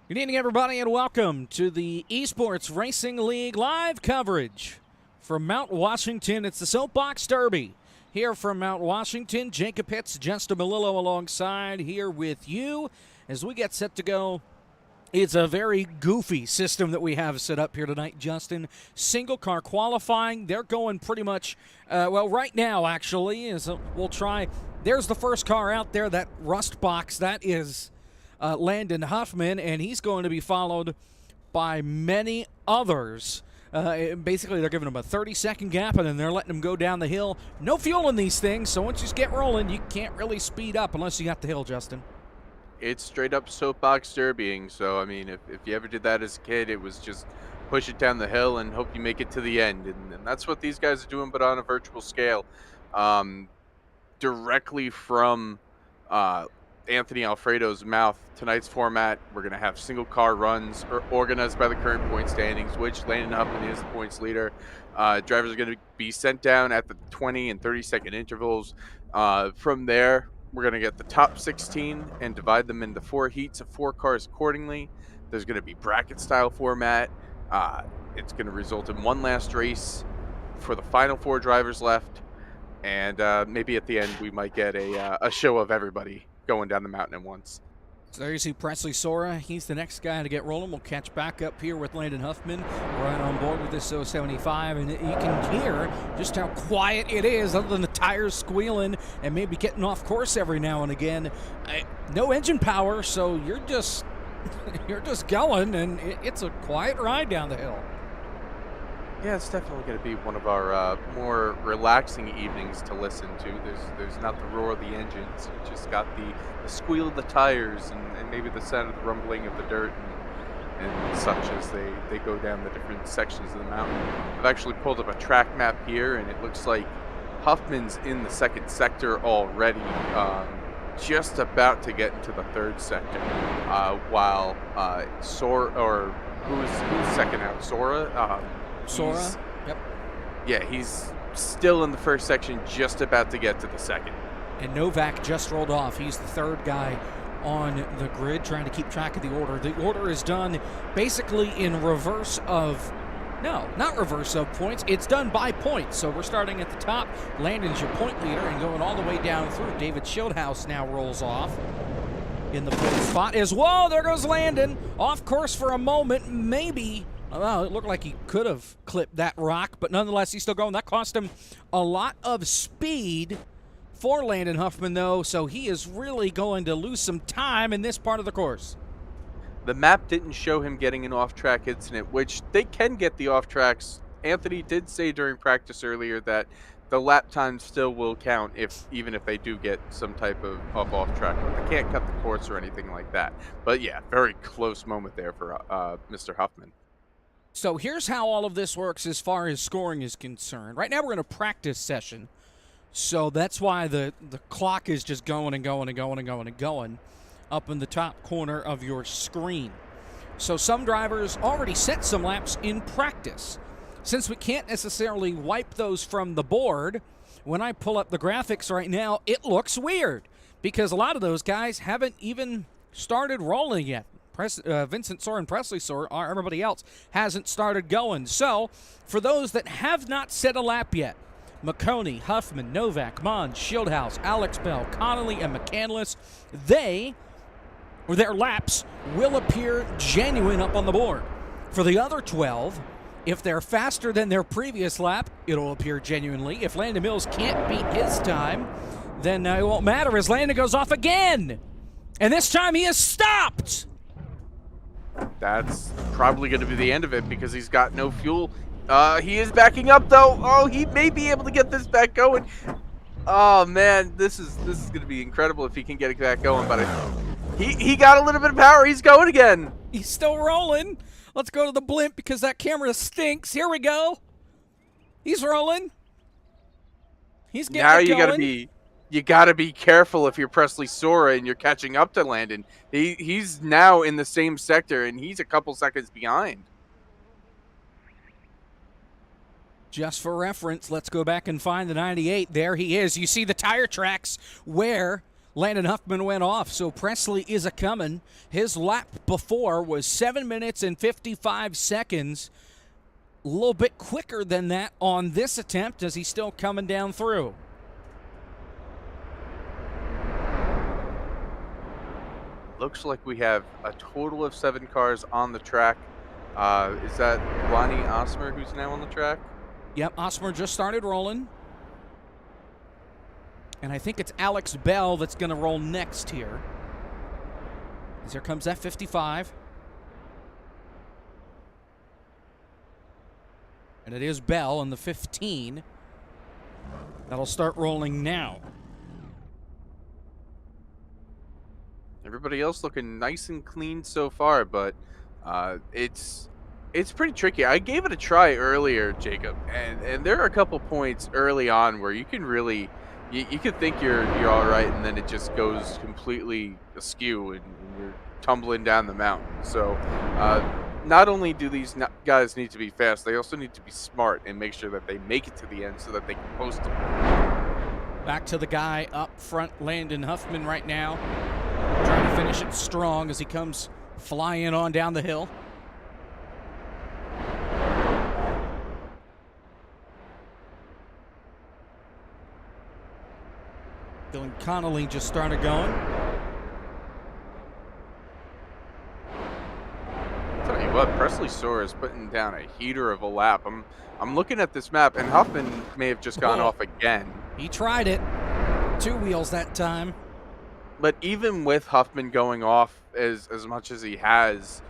Good evening, everybody, and welcome to the Esports Racing League live coverage from Mount Washington. It's the Soapbox Derby. Here from Mount Washington, Jacob Pitts, Justin Melillo alongside here with you as we get set to go. It's a very goofy system that we have set up here tonight, Justin. Single car qualifying. They're going pretty much, right now, actually, is we'll try. There's the first car out there, that rust box. That is Landon Huffman, and he's going to be followed by many others. Basically, they're giving him a 30-second gap, and then they're letting him go down the hill. No fuel in these things, so once you get rolling, you can't really speed up unless you got the hill, Justin. It's straight up soapbox derbying. So, I mean, if you ever did that as a kid, it was just push it down the hill and hope you make it to the end. And that's what these guys are doing, but on a virtual scale. Directly from Anthony Alfredo's mouth, tonight's format, we're going to have single car runs organized by the current point standings, which Landon Huffman is the points leader. Drivers are going to be sent down at the 20 and 30-second intervals. From there, we're going to get the top 16 and divide them into 4 heats of 4 cars accordingly. There's going to be bracket-style format. It's going to result in one last race for the final 4 drivers left. And maybe at the end, we might get a show of everybody going down the mountain at once. So there you see Presley Sora. He's the next guy to get rolling. We'll catch back up here with Landon Huffman right on board with this 075. And you can hear just how quiet it is other than the tires squealing and maybe getting off course every now and again. No engine power, so you're just going, and it's a quiet ride down the hill. Yeah, it's definitely going to be one of our more relaxing evenings to listen to. There's not the roar of the engines. You just got the squeal of the tires and maybe the sound of the rumbling of the dirt and such as they go down the different sections of the mountain. I've actually pulled up a track map here, and it looks like Huffman's in the 2nd sector already, just about to get into the 3rd sector, while Sora, or who's second out? Sora? Sora, yep. Yeah, he's still in the 1st section, just about to get to the 2nd. And Novak just rolled off. He's the 3rd guy on the grid, trying to keep track of the order. The order is done basically in reverse of, no, not reverse of points. It's done by points. So we're starting at the top. Landon's your point leader and going all the way down through. David Schildhouse now rolls off in the 4th spot as well. There goes Landon. Off course for a moment, maybe. Well, it looked like he could have clipped that rock, but nonetheless, he's still going. That cost him a lot of speed for Landon Huffman, though, so he is really going to lose some time in this part of the course. The map didn't show him getting an off-track incident, which they can get the off-tracks. Anthony did say during practice earlier that the lap time still will count even if they do get some type of off-track. They can't cut the course or anything like that. But yeah, very close moment there for Mr. Huffman. So here's how all of this works as far as scoring is concerned. Right now we're in a practice session, so that's why the clock is just going and going and going and going and going up in the top corner of your screen. So some drivers already set some laps in practice. Since we can't necessarily wipe those from the board, when I pull up the graphics right now, it looks weird because a lot of those guys haven't even started rolling yet. Vincent Sora and Presley Sora, everybody else hasn't started going. So, for those that have not set a lap yet, McConey, Huffman, Novak, Mond, Schildhouse, Alex Bell, Connolly, and McCandless, their laps will appear genuine up on the board. For the other 12, if they're faster than their previous lap, it'll appear genuinely. If Landon Mills can't beat his time, then it won't matter as Landon goes off again. And this time he is stopped. That's probably going to be the end of it because he's got no fuel. He is backing up, though. Oh, he may be able to get this back going. Oh, man, this is going to be incredible if he can get it back going. But he got a little bit of power. He's going again. He's still rolling. Let's go to the blimp because that camera stinks. Here we go. He's rolling. He's getting now it you going. You gotta be careful if you're Presley Sora and you're catching up to Landon. He's now in the same sector and he's a couple seconds behind. Just for reference, let's go back and find the 98. There he is. You see the tire tracks where Landon Huffman went off, so Presley is a coming. His lap before was 7 minutes and 55 seconds. A little bit quicker than that on this attempt as he's still coming down through. Looks like we have a total of 7 cars on the track. Is that Lonnie Osmer who's now on the track? Yep, Osmer just started rolling. And I think it's Alex Bell that's going to roll next here. As here comes that 55. And it is Bell in the 15. That'll start rolling now. Everybody else looking nice and clean so far, but it's pretty tricky. I gave it a try earlier, Jacob, and there are a couple points early on where you can really you could think you're all right, and then it just goes completely askew and you're tumbling down the mountain. So not only do these guys need to be fast, they also need to be smart and make sure that they make it to the end so that they can post them. Back to the guy up front, Landon Huffman right now, trying to finish it strong as he comes flying on down the hill. Dylan Connolly just started going. Tell you what, Presley Soar is putting down a heater of a lap. I'm looking at this map, and Huffman may have just gone off again. He tried it. 2 wheels that time. But even with Huffman going off as much as he has,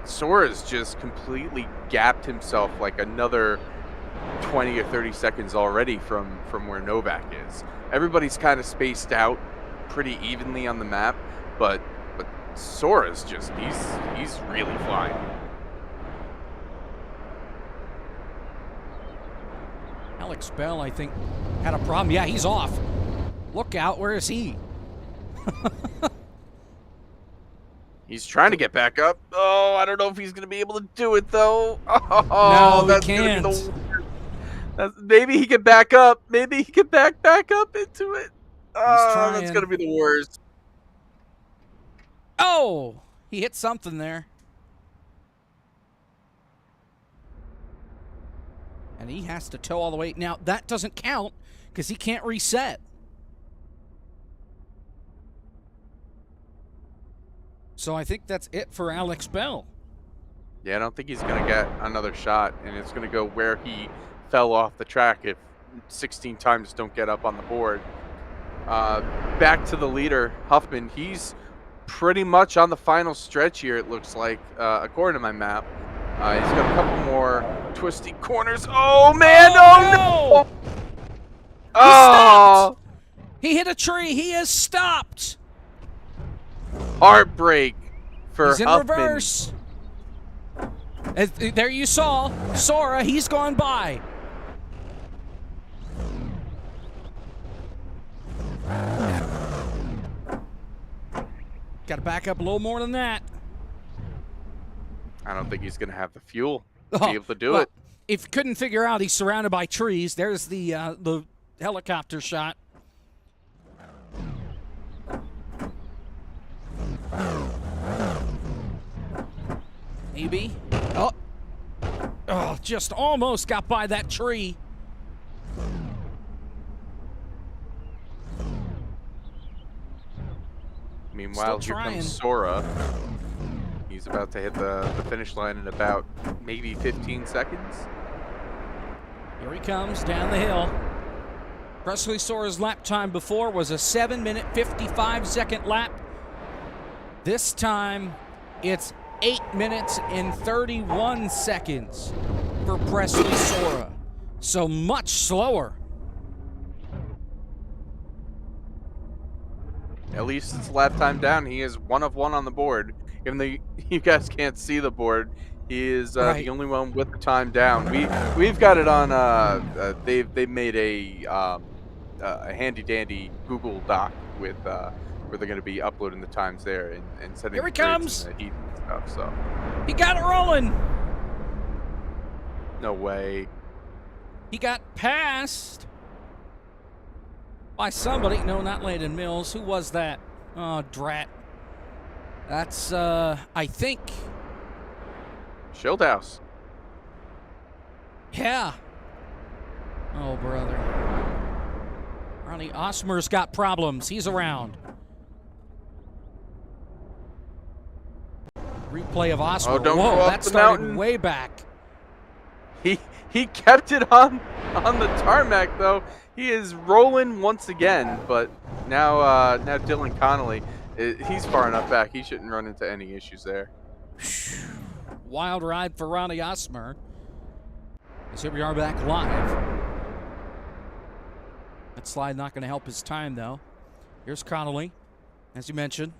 Soar has just completely gapped himself like another 20 or 30 seconds already from where Novak is. Everybody's kind of spaced out pretty evenly on the map, but Sora's just he's really flying. Alex Bell, I think, had a problem. Yeah, he's off. Look out, where is he? He's trying to get back up. Oh, I don't know if he's going to be able to do it, though. Oh, no, that's he can't. Gonna be the worst. Maybe he can back up. Maybe he can back up into it. Oh, that's going to be the worst. Oh, he hit something there. And he has to tow all the way. Now, that doesn't count because he can't reset. So I think that's it for Alex Bell. Yeah, I don't think he's going to get another shot, and it's going to go where he fell off the track if 16 times don't get up on the board. Back to the leader, Huffman. He's pretty much on the final stretch here, it looks like, according to my map. He's got a couple more twisty corners. Oh, man! Oh, no! Oh! He hit a tree. He is stopped. Heartbreak for He's in Huffman. reverse. There you saw Sora. He's gone by. Got to back up a little more than that. I don't think he's going to have the fuel to be able to do it. If you couldn't figure out he's surrounded by trees, there's the helicopter shot. Maybe. Oh, just almost got by that tree. Meanwhile, here comes Sora. He's about to hit the finish line in about maybe 15 seconds. Here he comes down the hill. Presley Sora's lap time before was a 7-minute, 55-second lap. This time, it's 8 minutes and 31 seconds for Presley Sora. So much slower. At least it's lap time down. He is 1 of 1 on the board. Even though you guys can't see the board, he is the only one with the time down. We've got it on. They've made a handy dandy Google Doc with where they're going to be uploading the times there and sending. Here he comes. The heat and stuff. So He got it rolling. no way. He got past by somebody. No, not Landon Mills. Who was that? Oh, drat. That's, I think. Schildhouse. Yeah. Oh, brother. Ronnie Osmer's got problems. He's around. Replay of Osmer. Oh, don't Whoa, go up that the started mountain. way back. He kept it on the tarmac though. He is rolling once again, but now Dylan Connolly, he's far enough back. He shouldn't run into any issues there. Wild ride for Ronnie Osmer. As here we are back live. That slide not going to help his time though. Here's Connolly, as you mentioned.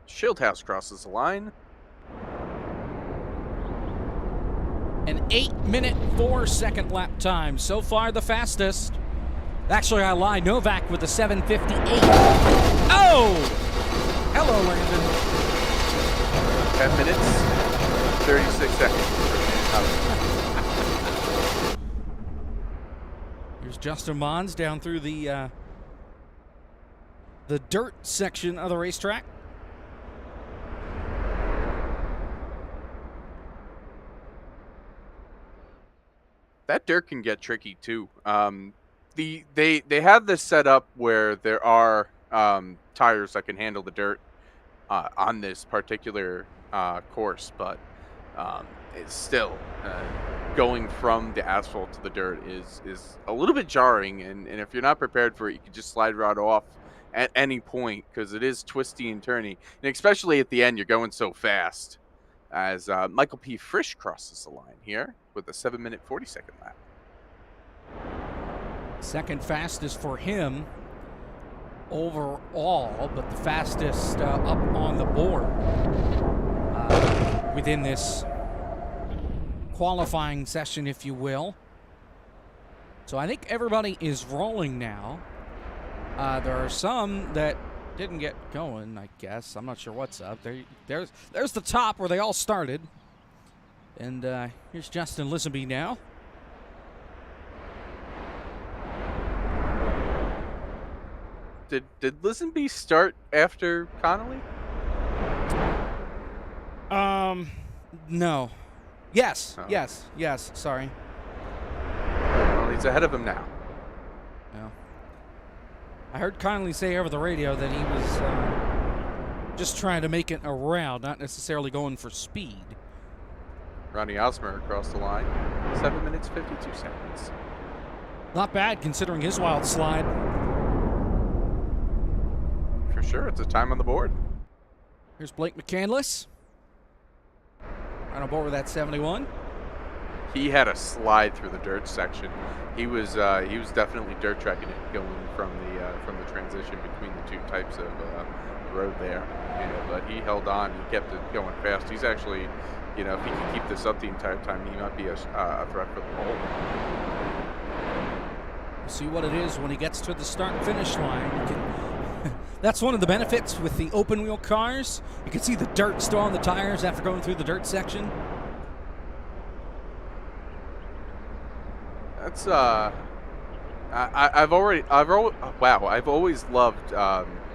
Schildhouse crosses the line. An 8-minute, 4-second lap time. So far, the fastest. Actually, I lied. Novak with a 7:58. Oh! Hello, Landon. 10 minutes, 36 seconds. Here's Justin Mons down through the dirt section of the racetrack. That dirt can get tricky too. They have this set up where there are tires that can handle the dirt on this particular course, but it's still going from the asphalt to the dirt is a little bit jarring, and if you're not prepared for it, you can just slide right off at any point because it is twisty and turny, and especially at the end, you're going so fast. As Michael P. Frisch crosses the line here with a 7-minute, 40-second lap. Second fastest for him overall, but the fastest up on the board within this qualifying session, if you will. So I think everybody is rolling now. There are some that didn't get going, I guess. I'm not sure what's up. There's the top where they all started. And here's Justin Lisenby now. Did Lisenby start after Connolly? No. Yes. Oh. Yes. Sorry. Well, he's ahead of him now. No. I heard Connolly say over the radio that he was just trying to make it around, not necessarily going for speed. Ronnie Osmer across the line. 7 minutes, 52 seconds. Not bad considering his wild slide. For sure, it's a time on the board. Here's Blake McCandless. Right on board with that 71. He had a slide through the dirt section. He was definitely dirt tracking it going from the transition between the two types of road there. But he held on. He kept it going fast. He's actually, if he can keep this up the entire time, he might be a threat for the pole. We'll see what it is when he gets to the start and finish line. That's one of the benefits with the open wheel cars. You can see the dirt still on the tires after going through the dirt section. That's I've always loved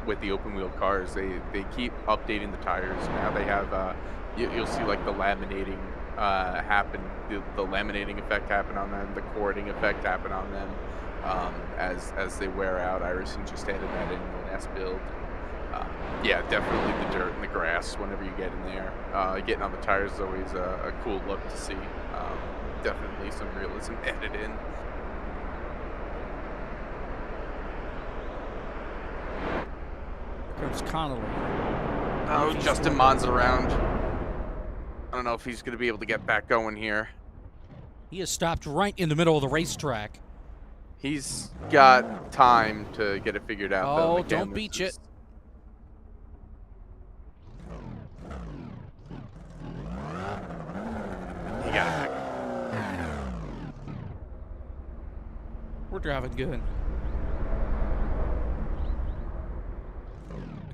with the open wheel cars. They keep updating the tires. Now they have you'll see like the laminating happen, the laminating effect happen on them, the cording effect happen on them as they wear out. iRacing just added that in the last build. Yeah, definitely the dirt and the grass whenever you get in there. Getting on the tires is always a cool look to see. Definitely some realism added in. Here comes Connolly. Oh, Justin Mons around. I don't know if he's going to be able to get back going here. He has stopped right in the middle of the racetrack. He's got time to get it figured out. Oh, don't beach it. He got it back. We're driving good.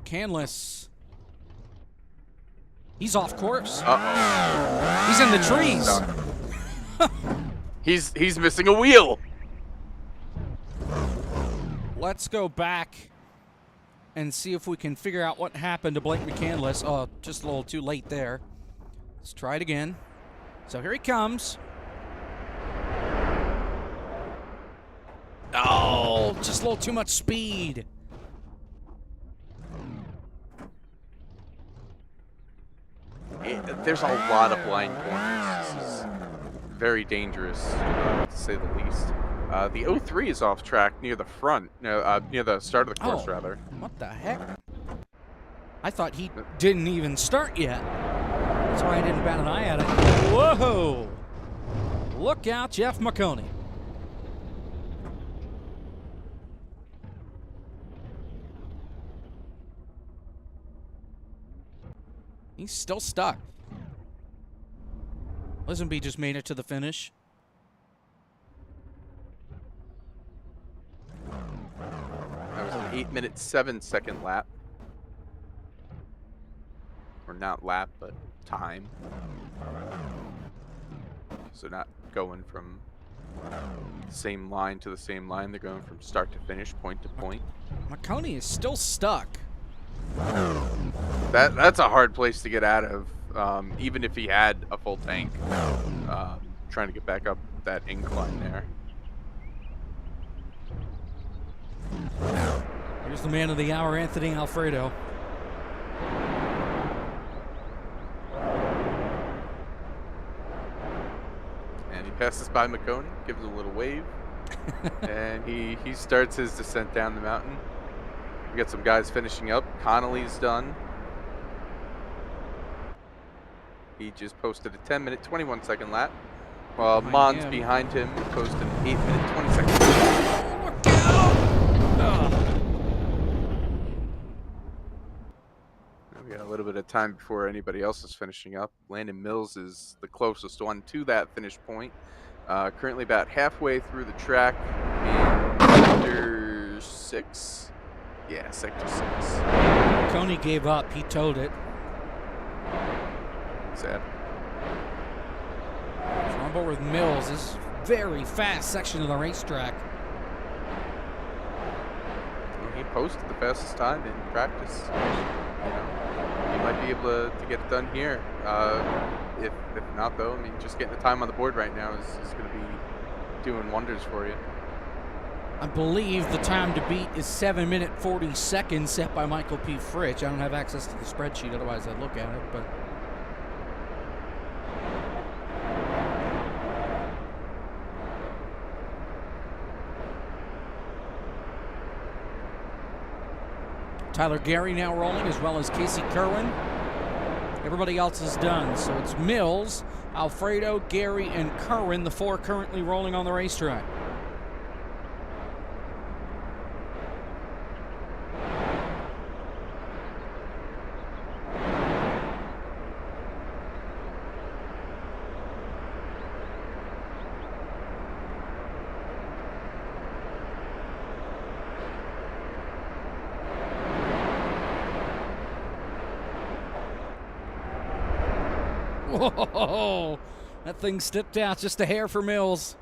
McCandless. He's off course. Uh-oh. He's in the trees. He's missing a wheel. Let's go back and see if we can figure out what happened to Blake McCandless. Oh, just a little too late there. Let's try it again. So here he comes. Oh, just a little too much speed. There's a lot of blind corners. This is very dangerous, to say the least. The 03 is off track near the front, near the start of the course, rather. What the heck? I thought he didn't even start yet. That's why I didn't bat an eye at it. Whoa! Look out, Jeff McConey. He's still stuck. Lisenby just made it to the finish. That was an 8-minute 7-second lap. Or not lap, but time. So not going from the same line to the same line. They're going from start to finish, point to point. McConey is still stuck. That's a hard place to get out of, even if he had a full tank. Trying to get back up that incline there. Here's the man of the hour, Anthony Alfredo. And he passes by McConey, gives a little wave, and he starts his descent down the mountain. We got some guys finishing up. Connolly's done. He just posted a 10-minute, 21-second lap, while Mons behind him posted an 8-minute, 20-second lap. Look out! We got a little bit of time before anybody else is finishing up. Landon Mills is the closest one to that finish point. Currently about halfway through the track in sector 6. Yeah, sector 6. Coney gave up. He towed it. Sad. So on board with Mills. This is very fast section of the racetrack. He posted the fastest time in practice. You know, he might be able to get it done here. If not, though, I mean, just getting the time on the board right now is going to be doing wonders for you. I believe the time to beat is 7 minute 40 seconds set by Michael P. Fritch. I don't have access to the spreadsheet, otherwise I'd look at it, but... Tyler Gary now rolling, as well as Casey Kerwin. Everybody else is done, so it's Mills, Alfredo, Gary, and Kerwin, the four currently rolling on the racetrack. Whoa, that thing stepped out just a hair for Mills.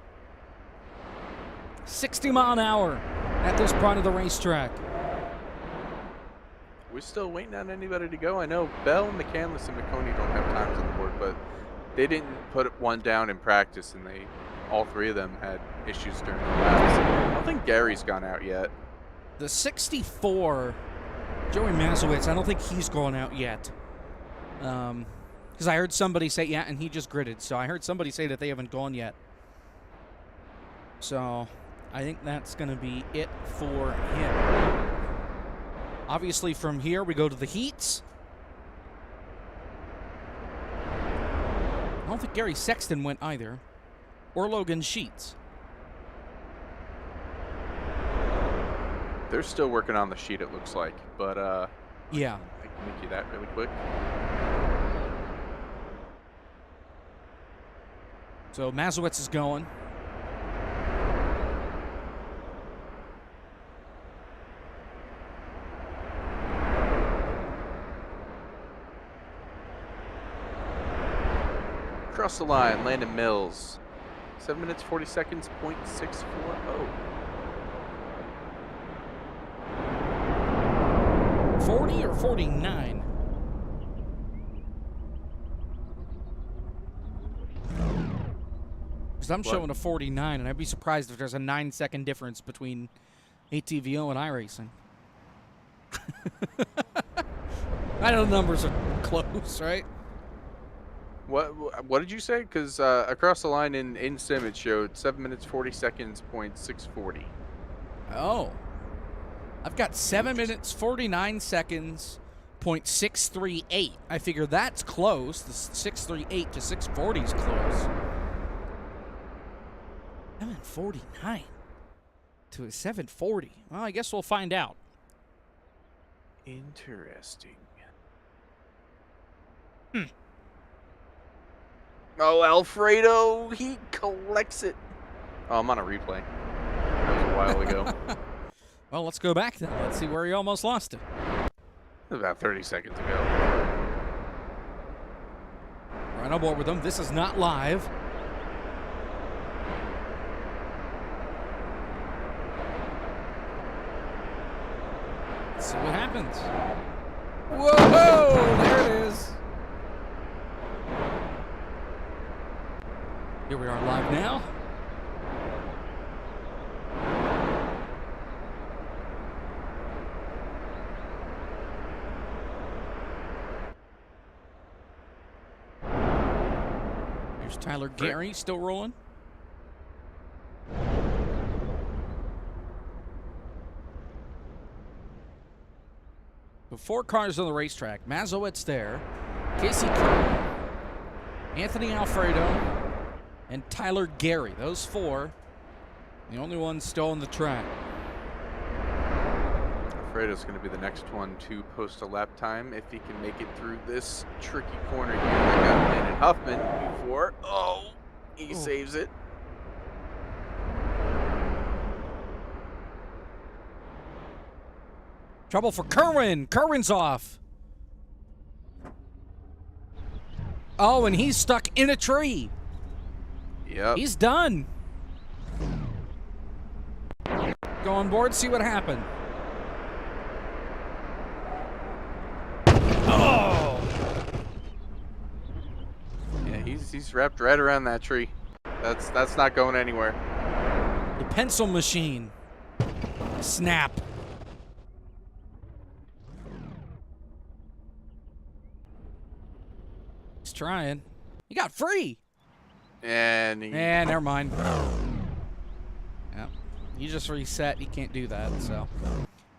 60 mile an hour at this part of the racetrack. We're still waiting on anybody to go. I know Bell, McCandless, and McConey don't have times on the board, but they didn't put one down in practice, and all three of them had issues during the laps. I don't think Gary's gone out yet. The 64, Joey Mazowitz, I don't think he's gone out yet. Because I heard somebody say, yeah, and he just gridded. So I heard somebody say that they haven't gone yet. So I think that's going to be it for him. Obviously, from here, we go to the heats. I don't think Gary Sexton went either. Or Logan Sheets. They're still working on the sheet, it looks like. But yeah, I can make you that really quick. So Mazowitz is going. Across the line, Landon Mills. 7 minutes 40 seconds, .640. 40 or 49? Because I'm showing a 49, and I'd be surprised if there's a 9-second difference between ATVO and iRacing. I know the numbers are close, right? What did you say? Because across the line in sim it showed 7 minutes 40 seconds, .640. Oh. I've got 7 minutes, 49 seconds, .638. I figure that's close. The 638 to 640 is close. 749 to a 740. Well, I guess we'll find out. Interesting. Oh, Alfredo, he collects it. Oh, I'm on a replay. That was a while ago. Well, let's go back then. Let's see where he almost lost it. About 30 seconds ago. Right on board with them. This is not live. Let's see what happens. Whoa! There it is. Here we are live now. Here's Tyler Gary still rolling. So 4 cars on the racetrack. Mazowitz there. Casey Kerr, Anthony Alfredo, and Tyler Gary. Those 4. The only ones still on the track. Alfredo's going to be the next one to post a lap time if he can make it through this tricky corner here. I got Landon Huffman before. Oh, he saves it. Trouble for Kerwin. Kerwin's off. Oh, and he's stuck in a tree. Yep. He's done. Go on board, see what happened. Oh! Yeah, he's wrapped right around that tree. That's not going anywhere. The pencil machine. Snap. He's trying. He got free. And Never mind. Yep. You just reset. You can't do that, so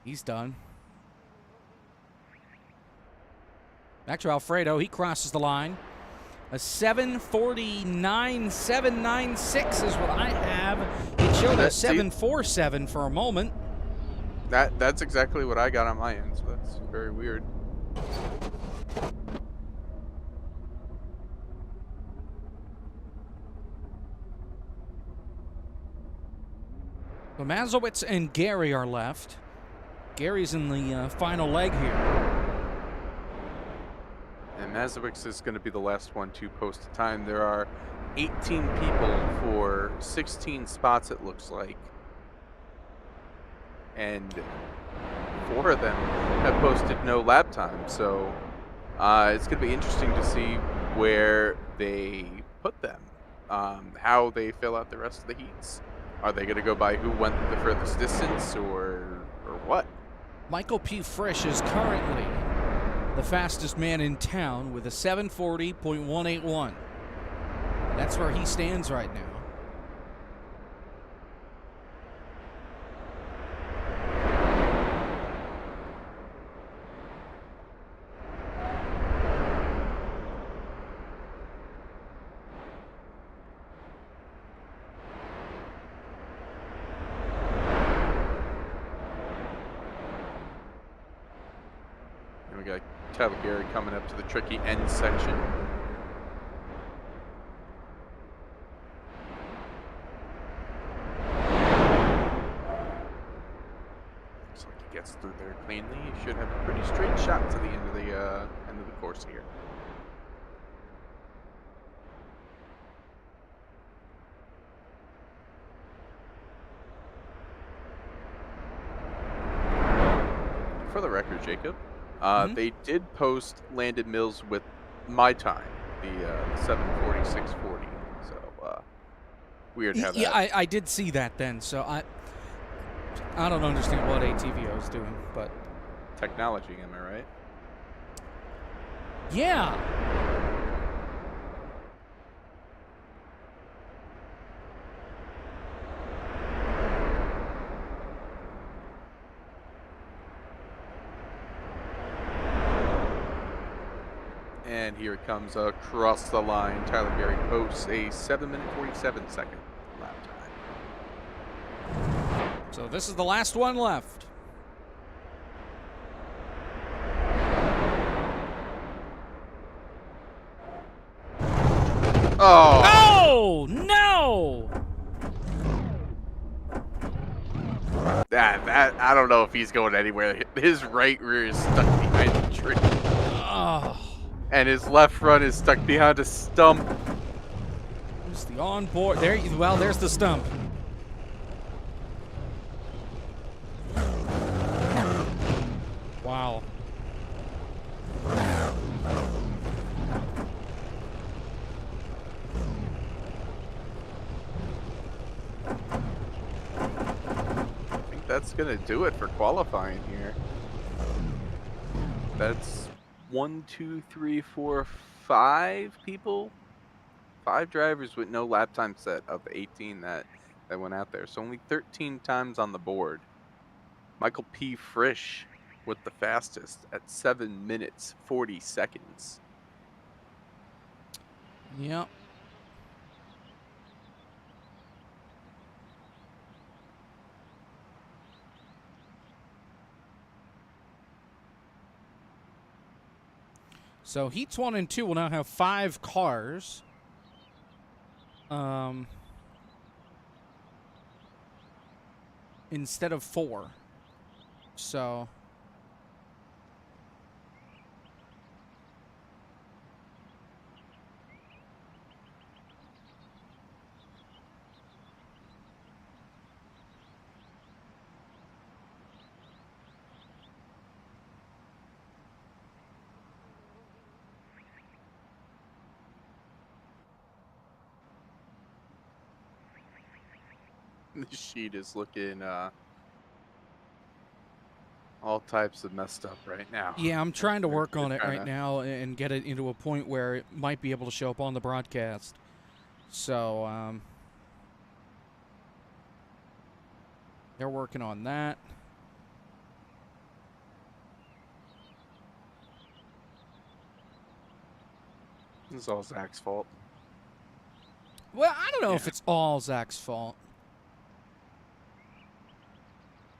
he's done. Back to Alfredo. He crosses the line. A 7:49.796 is what I have. It showed a 7:47 for a moment. That's exactly what I got on my end, so that's very weird. So Mazowitz and Gary are left. Gary's in the final leg here. And Mazowicz is going to be the last one to post a time. There are 18 people for 16 spots, it looks like. And 4 of them have posted no lap time. So it's going to be interesting to see where they put them, how they fill out the rest of the heats. Are they going to go by who went the furthest distance or what? Michael P. Frisch is currently the fastest man in town with a 7:40.181. That's where he stands right now. And we got Tyler Gary coming up to the tricky end section. Looks like he gets through there cleanly. He should have a pretty straight shot to the end of the course here. the record, Jacob, Mhm. they did post Landon Mills with my time, the 7:46:40. So weird how Yeah, that I did see that then, so I don't understand what ATVO is doing, but technology, am I right? yeah. And here it comes across the line. Tyler Gary posts a 7-minute 47-second lap time. So this is the last one left. Oh! Oh, no! That I don't know if he's going anywhere. His right rear is stuck behind the tree. Oh. And his left front is stuck behind a stump. There's the onboard. Well, there's the stump. Wow. I think that's gonna do it for qualifying here. That's 1, 2, 3, 4, 5 people. 5 drivers with no lap time set of 18 that went out there. So only 13 times on the board. Michael P. Frisch with the fastest at 7 minutes 40 seconds. Yep. So heats 1 and 2 will now have 5 cars. Instead of 4. So The sheet is looking all types of messed up right now. yeah, I'm trying to work They're on it trying right to- now and get it into a point where it might be able to show up on the broadcast. So they're working on that. This is all Zach's fault. Well, I don't know if Yeah. it's all Zach's fault.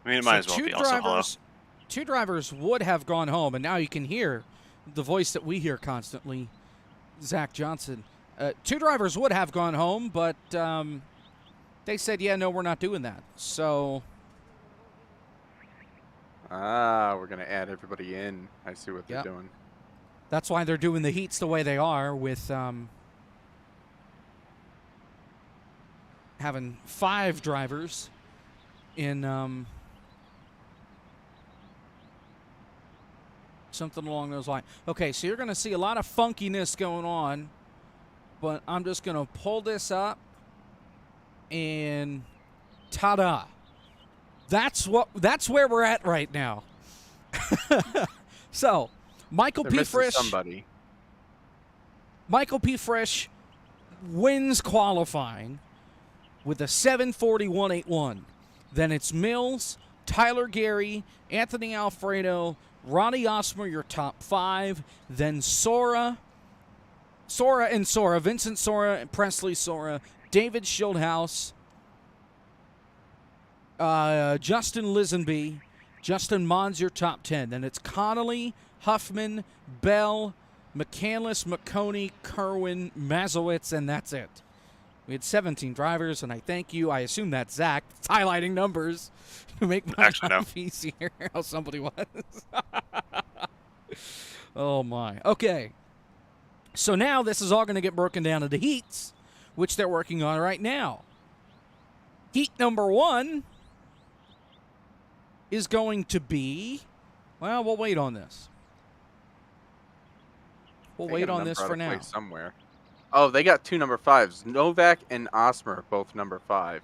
I mean, it might as well be also hollow. Two drivers would have gone home, and now you can hear the voice that we hear constantly, Zach Johnson. 2 drivers would have gone home, but they said, yeah, no, we're not doing that. So We're going to add everybody in. I see what they're Yep. doing. that's why they're doing the heats the way they are, with having 5 drivers in something along those lines. Okay, so you're going to see a lot of funkiness going on, but I'm just going to pull this up, and ta-da. That's where we're at right now. So, Michael They're P. missing Frisch. somebody. Michael P. Frisch wins qualifying with a 7:41.81. Then it's Mills, Tyler Gary, Anthony Alfredo, Ronnie Osmer, your top 5. Then Vincent Sora, Presley Sora, David Schildhaus, Justin Lisenby, Justin Mons, your top 10. Then it's Connolly, Huffman, Bell, McCandless, McConey, Kerwin, Mazowitz, and that's it. We had 17 drivers, and I thank you. I assume that's Zach. It's highlighting numbers to make my Actually, no. life easier. How somebody was. Oh, my. Okay. So now this is all going to get broken down into heats, which they're working on right now. Heat number 1 is going to be Well, we'll wait on this. We'll wait on this for now. Somewhere. Oh, they got 2 number 5s. Novak and Osmer, both number 5.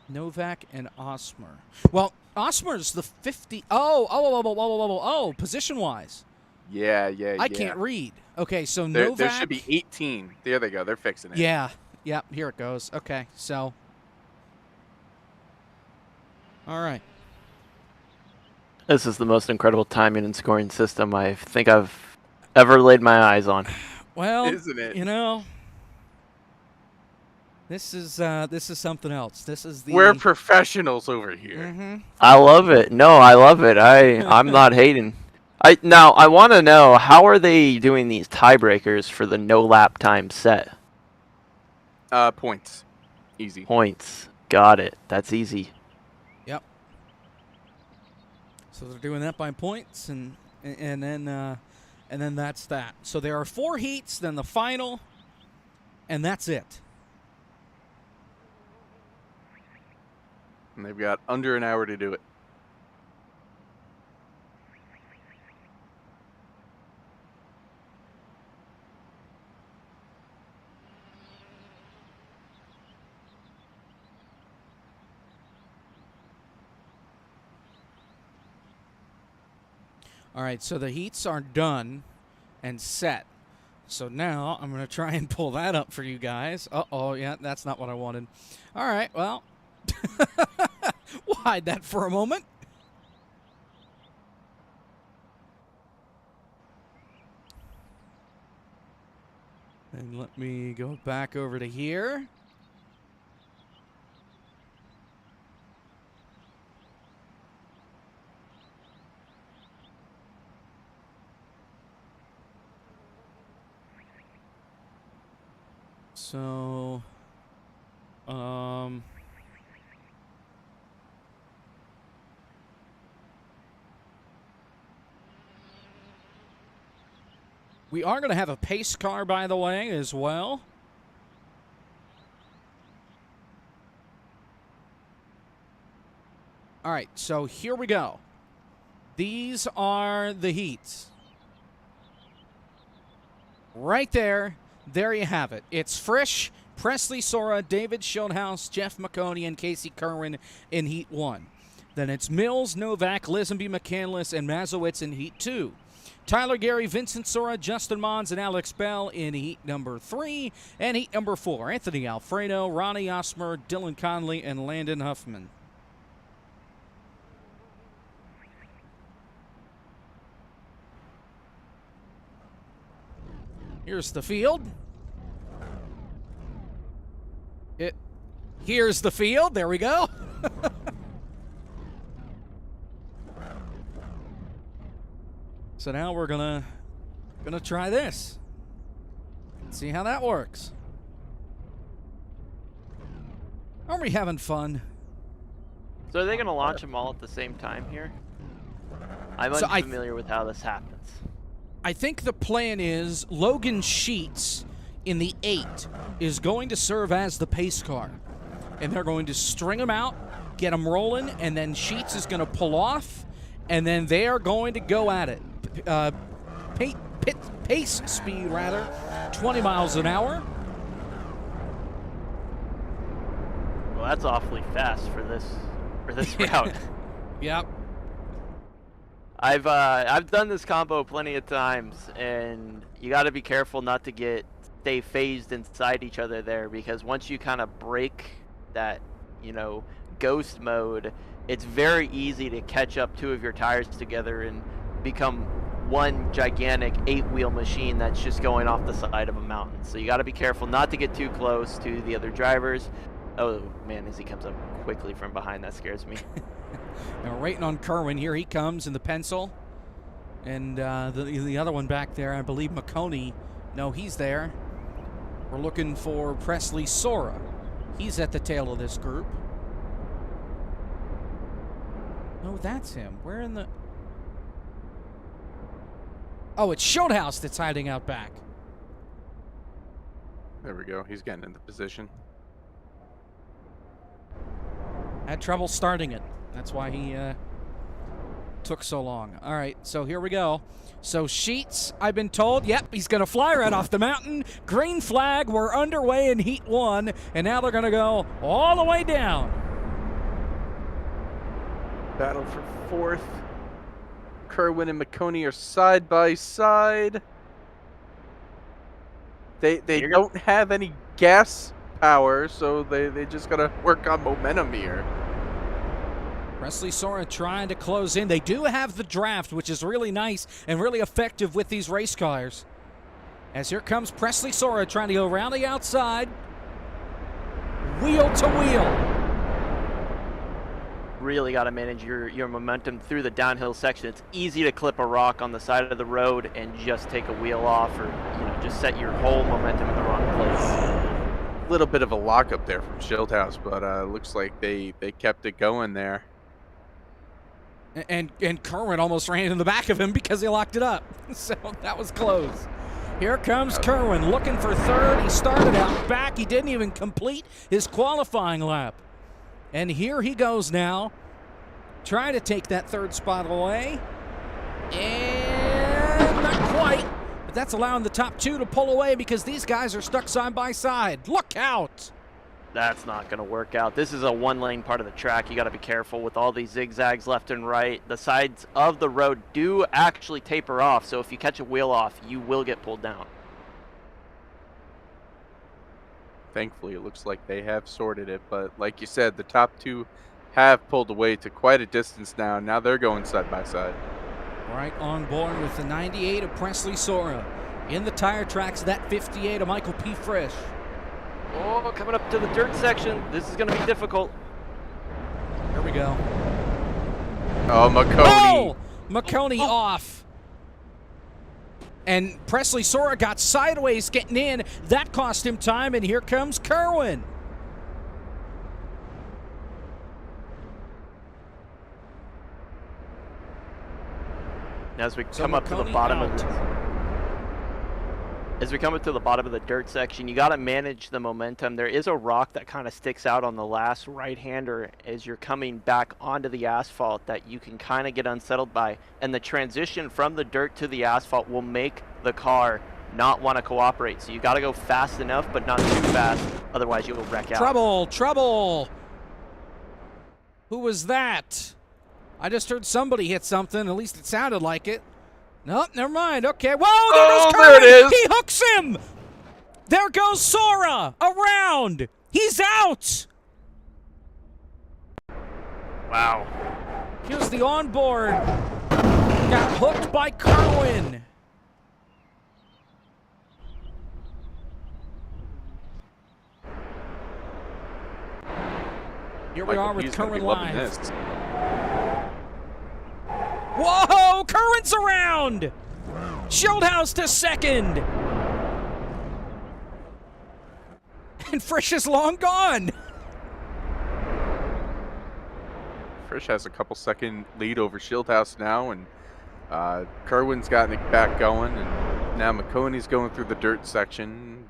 Novak and Osmer. Well, Osmer's the 50. Oh, position-wise. Yeah. I can't read. Okay, so Novak. There should be 18. There they go. They're fixing it. Yeah. Yep, here it goes. Okay, so. All right. This is the most incredible timing and scoring system I think I've ever laid my eyes on. Well, isn't it? You know, this is something else. This is the. We're professionals over here. Mm-hmm. I love it. No, I love it. I'm not hating. I want to know, how are they doing these tiebreakers for the no lap time set? Points. Easy. Points. Got it. That's easy. Yep. So they're doing that by points, and then that's that. So there are 4 heats, then the final, and that's it. And they've got under an hour to do it. All right, so the heats are done and set. So now I'm going to try and pull that up for you guys. Uh-oh, yeah, that's not what I wanted. All right, well, we'll hide that for a moment. And let me go back over to here. So, we are going to have a pace car, by the way, as well. All right, so here we go. These are the heats. Right there. There you have it. It's Frisch, Presley Sora, David Schildhouse, Jeff McConey, and Casey Kerwin in Heat 1. Then it's Mills, Novak, Lisenby, McCandless, and Mazowitz in Heat 2. Tyler Gary, Vincent Sora, Justin Mons, and Alex Bell in Heat number 3. And Heat number 4, Anthony Alfredo, Ronnie Osmer, Dylan Conley, and Landon Huffman. Here's the field. Here's the field. There we go. So now we're gonna try this. See how that works. Aren't we having fun? So are they going to launch them all at the same time here? I'm unfamiliar with how this happens. I think the plan is Logan Sheets in the 8 is going to serve as the pace car. And they're going to string them out, get them rolling, and then Sheets is going to pull off, and then they are going to go at it. Pace speed, rather, 20 miles an hour. Well, that's awfully fast for this route. Yep. I've done this combo plenty of times, and you got to be careful not to stay phased inside each other there, because once you kind of break that, ghost mode, it's very easy to catch up 2 of your tires together and become one gigantic 8-wheel machine that's just going off the side of a mountain. So you got to be careful not to get too close to the other drivers. Oh man, as he comes up quickly from behind, that scares me. Now waiting on Kerwin. Here he comes in the pencil. And the other one back there, I believe McConey. No, he's there. We're looking for Presley Sora. He's at the tail of this group. No, that's him. Where in the... Oh, it's Schildhouse that's hiding out back. There we go. He's getting into position. Had trouble starting it. That's why he took so long. All right, so here we go. So Sheets, I've been told, yep, he's going to fly right off the mountain. Green flag, we're underway in Heat 1, and now they're going to go all the way down. Battle for fourth. Kerwin and McConey are side by side. They don't have any gas power, so they just got to work on momentum here. Presley Sora trying to close in. They do have the draft, which is really nice and really effective with these race cars. As here comes Presley Sora trying to go around the outside. Wheel to wheel. Really got to manage your momentum through the downhill section. It's easy to clip a rock on the side of the road and just take a wheel off, or just set your whole momentum in the wrong place. A little bit of a lockup there from Schildhaus, but looks like they kept it going there. And Kerwin almost ran in the back of him because he locked it up. So that was close. Here comes Kerwin looking for third. He started out back. He didn't even complete his qualifying lap. And here he goes now, trying to take that third spot away. And not quite, but that's allowing the top two to pull away because these guys are stuck side by side. Look out! That's not going to work out. This is a one-lane part of the track. You got to be careful with all these zigzags left and right. The sides of the road do actually taper off, so if you catch a wheel off, you will get pulled down. Thankfully, it looks like they have sorted it, but like you said, the top two have pulled away to quite a distance now. Now they're going side by side. Right on board with the 98 of Presley Sora. In the tire tracks, that 58 of Michael P. Frisch. Oh, coming up to the dirt section. This is going to be difficult. Here we go. Oh, McConey. Oh! McConey off. And Presley Sora got sideways getting in. That cost him time, and here comes Kerwin. As we come up to the bottom of As we come up to the bottom of the dirt section, you got to manage the momentum. There is a rock that kind of sticks out on the last right-hander as you're coming back onto the asphalt that you can kind of get unsettled by. And the transition from the dirt to the asphalt will make the car not want to cooperate. So you got to go fast enough, but not too fast. Otherwise, you'll wreck out. Trouble, trouble. Who was that? I just heard somebody hit something. At least it sounded like it. Nope, never mind. Okay. Whoa, there goes Kerwin. There it is. He hooks him. There goes Sora around. He's out. Wow. Here's the onboard. Got hooked by Kerwin. Here we are with Kerwin live. Whoa! Kerwin's around! Schildhaus to second! And Frisch is long gone! Frisch has a couple second lead over Schildhaus now, and Kerwin's gotten it back going, and now McConey's going through the dirt section.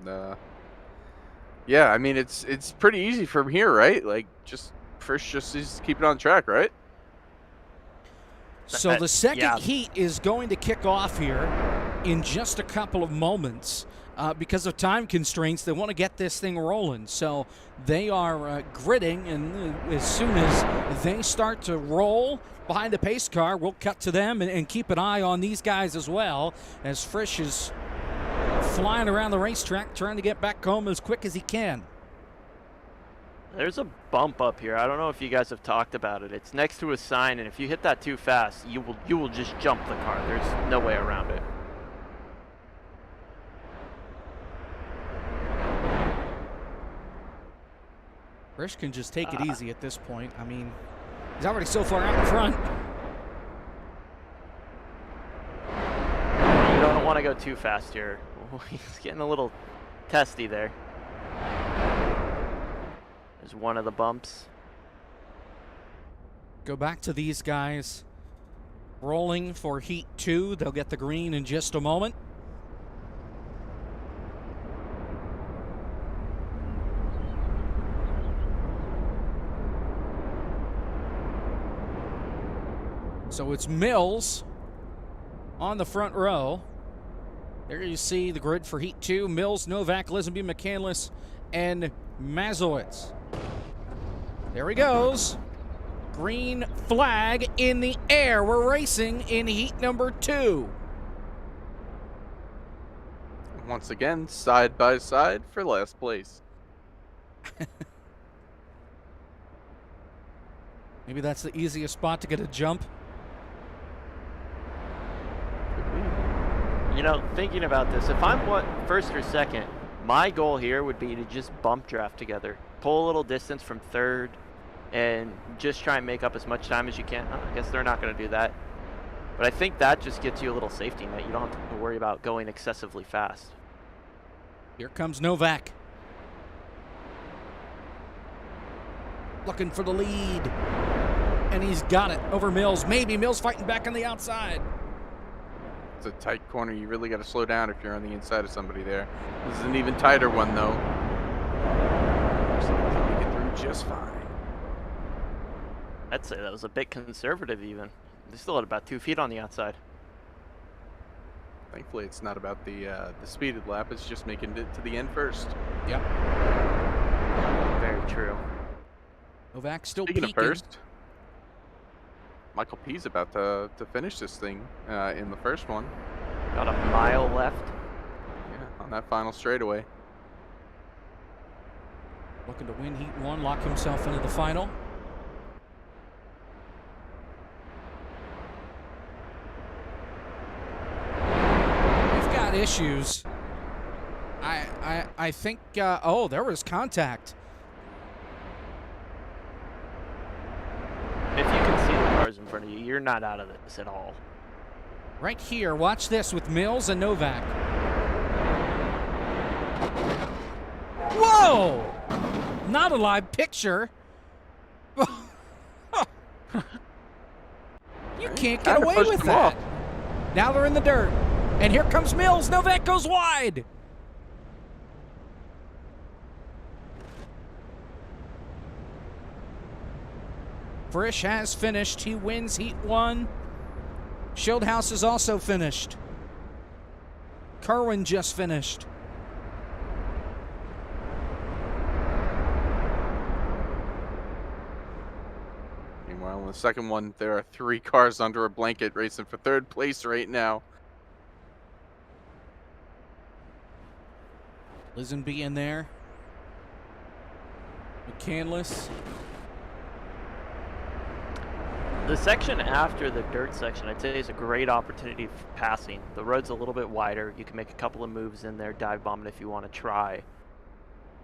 Yeah, I mean, it's pretty easy from here, right? Like, Frisch just is keeping on track, right? So the second heat is going to kick off here in just a couple of moments. Because of time constraints, they want to get this thing rolling. So they are gridding, and as soon as they start to roll behind the pace car, we'll cut to them and keep an eye on these guys as well, as Frisch is flying around the racetrack trying to get back home as quick as he can. There's a bump up here. I don't know if you guys have talked about it. It's next to a sign, and if you hit that too fast, you will just jump the car. There's no way around it. Frisch can just take it easy at this point. I mean, he's already so far out in front. You don't want to go too fast here. He's getting a little testy there. There's one of the bumps. Go back to these guys rolling for Heat 2. They'll get the green in just a moment. So it's Mills on the front row. There you see the grid for Heat 2. Mills, Novak, Lisenby, McCandless, and Mazowitz. There he goes. Green flag in the air. We're racing in Heat number 2. Once again, side by side for last place. Maybe that's the easiest spot to get a jump. You know, thinking about this, if I'm first or second, my goal here would be to just bump draft together. Pull a little distance from third and just try and make up as much time as you can. I guess they're not going to do that. But I think that just gets you a little safety net. You don't have to worry about going excessively fast. Here comes Novak. Looking for the lead. And he's got it over Mills. Maybe Mills fighting back on the outside. It's a tight corner. You really got to slow down if you're on the inside of somebody there. This is an even tighter one, though. So they can make it through just fine. I'd say that was a bit conservative even. They still had about 2 feet on the outside. Thankfully, it's not about the speeded lap. It's just making it to the end first. Yep. Very true. Novak still Speaking peaking. of first, Michael P's about to finish this thing in the first one. Got a mile left. Yeah, on that final straightaway. Looking to win Heat 1, lock himself into the final. We've got issues. I think, oh, there was contact. If you can see the cars in front of you, you're not out of this at all. Right here, watch this with Mills and Novak. Whoa! Not a live picture. You can't get away with that. Now they're in the dirt. And here comes Mills. Novak goes wide. Frisch has finished. He wins Heat 1. Schildhaus is also finished. Kerwin just finished. Meanwhile, in the second one, there are 3 cars under a blanket racing for third place right now. Lisenby in there. McCandless. The section after the dirt section, I'd say, is a great opportunity for passing. The road's a little bit wider. You can make a couple of moves in there, dive bomb it if you want to try.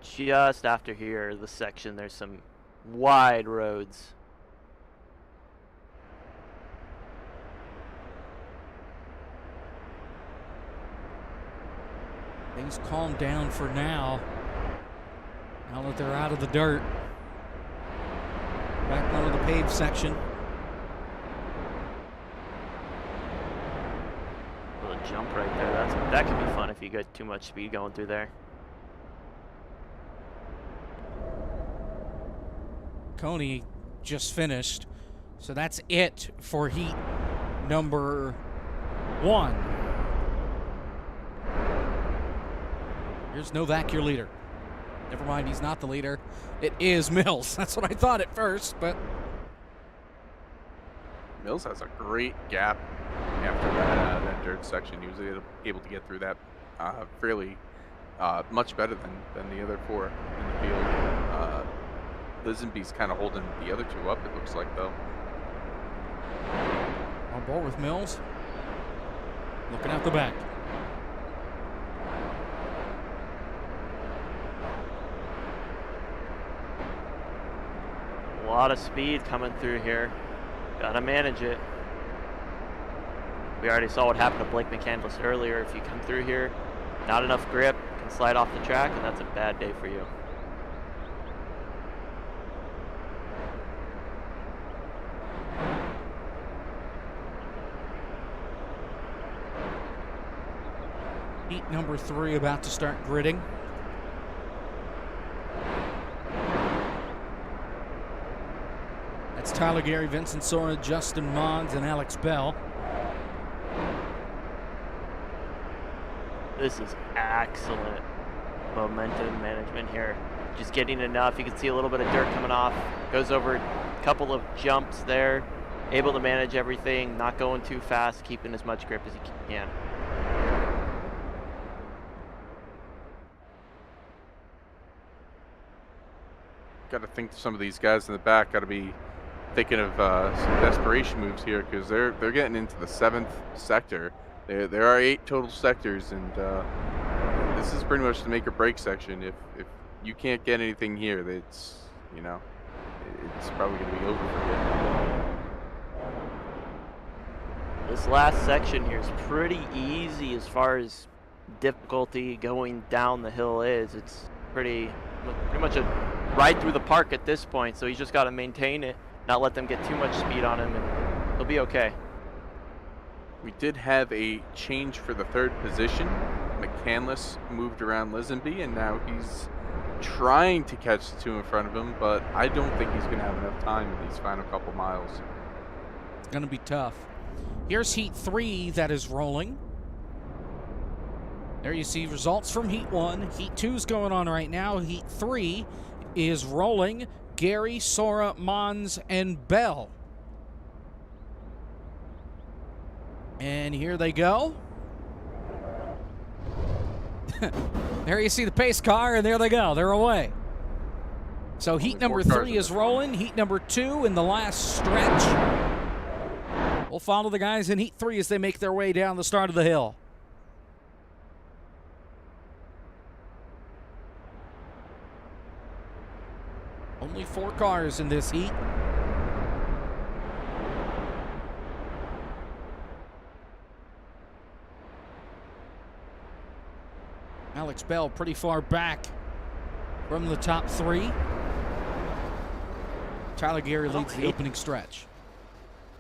Just after here, the section, there's some wide roads. Things calm down for now. Now that they're out of the dirt. Back onto the paved section. Little jump right there. That could be fun if you get too much speed going through there. Coney just finished. So that's it for Heat number 1. Here's Novak, your leader. Never mind, he's not the leader. It is Mills. That's what I thought at first, but... Mills has a great gap after that dirt section. He was able to get through that fairly much better than the other 4 in the field. Lisenby's kind of holding the other 2 up, it looks like, though. On board with Mills. Looking out the back. A lot of speed coming through here. Gotta manage it. We already saw what happened to Blake McCandless earlier. If you come through here, not enough grip, can slide off the track, and that's a bad day for you. Heat number 3 about to start gridding. That's Tyler Gary, Vincent Sora, Justin Mons, and Alex Bell. This is excellent momentum management here. Just getting enough. You can see a little bit of dirt coming off. Goes over a couple of jumps there. Able to manage everything, not going too fast, keeping as much grip as you can. Got to think some of these guys in the back got to be thinking of some desperation moves here, because they're getting into the 7th sector. There are 8 total sectors, and this is pretty much the make or break section. If you can't get anything here, it's it's probably going to be over for you. This last section here is pretty easy as far as difficulty going down the hill is. It's pretty much a ride through the park at this point, so he's just got to maintain it, not let them get too much speed on him, and he'll be okay. We did have a change for the 3rd position. McCandless moved around Lisenby, and now he's trying to catch the 2 in front of him, but I don't think he's going to have enough time in these final couple miles. It's going to be tough. Here's Heat 3 that is rolling. There you see results from Heat 1. Heat 2's going on right now. Heat 3 is rolling. Gary, Sora, Mons, and Bell. And here they go. There you see the pace car, and there they go. They're away. So Heat number 3 is rolling. Heat number 2 in the last stretch. We'll follow the guys in Heat 3 as they make their way down the start of the hill. Only 4 cars in this heat. Alex Bell pretty far back from the top 3. Tyler Gary leads the opening stretch.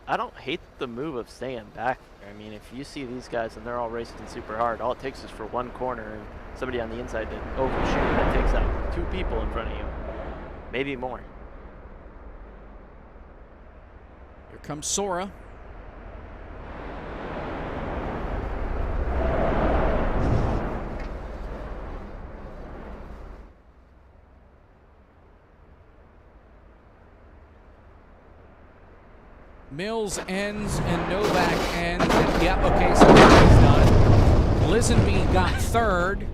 I don't hate the move of staying back there. I mean, if you see these guys and they're all racing super hard, all it takes is for one corner and somebody on the inside to overshoot. That takes out 2 people in front of you, maybe more. Here comes Sora. Mills ends and Novak ends. And, yeah, okay, so he's done. Lisenby got 3rd,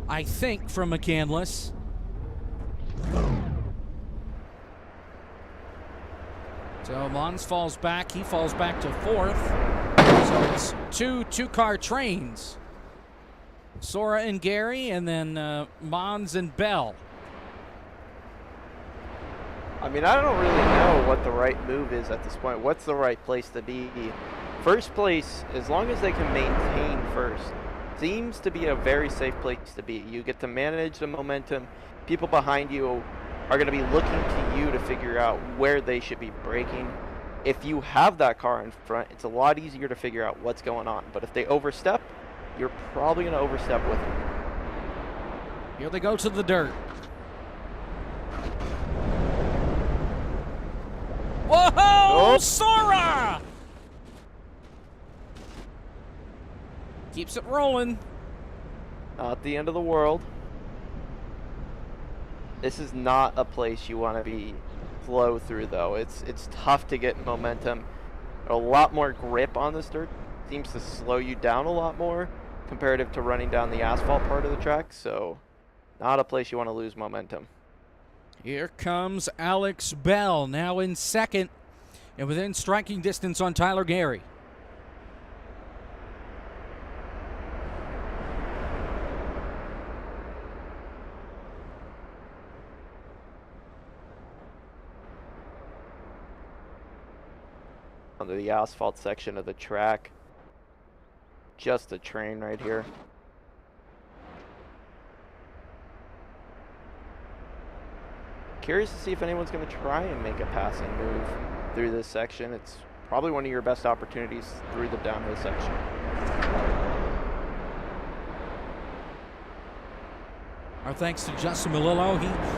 I think, from McCandless. So Mons falls back. He falls back to 4th. So it's 2 two-car trains. Sora and Gary, and then Mons and Bell. I mean, I don't really know what the right move is at this point. What's the right place to be? First place, as long as they can maintain first, seems to be a very safe place to be. You get to manage the momentum. People behind you are going to be looking to you to figure out where they should be braking. If you have that car in front, it's a lot easier to figure out what's going on. But if they overstep, you're probably going to overstep with them. Here they go to the dirt. Whoa! Oh. Sora! Keeps it rolling. Not the end of the world. This is not a place you want to be flow through, though. It's tough to get momentum. A lot more grip on this dirt. Seems to slow you down a lot more comparative to running down the asphalt part of the track. So, not a place you want to lose momentum. Here comes Alex Bell, now in 2nd and within striking distance on Tyler Gary. Onto the asphalt section of the track. Just a train right here. Curious to see if anyone's going to try and make a passing move through this section. It's probably one of your best opportunities through the downhill section. Our thanks to Justin Melillo.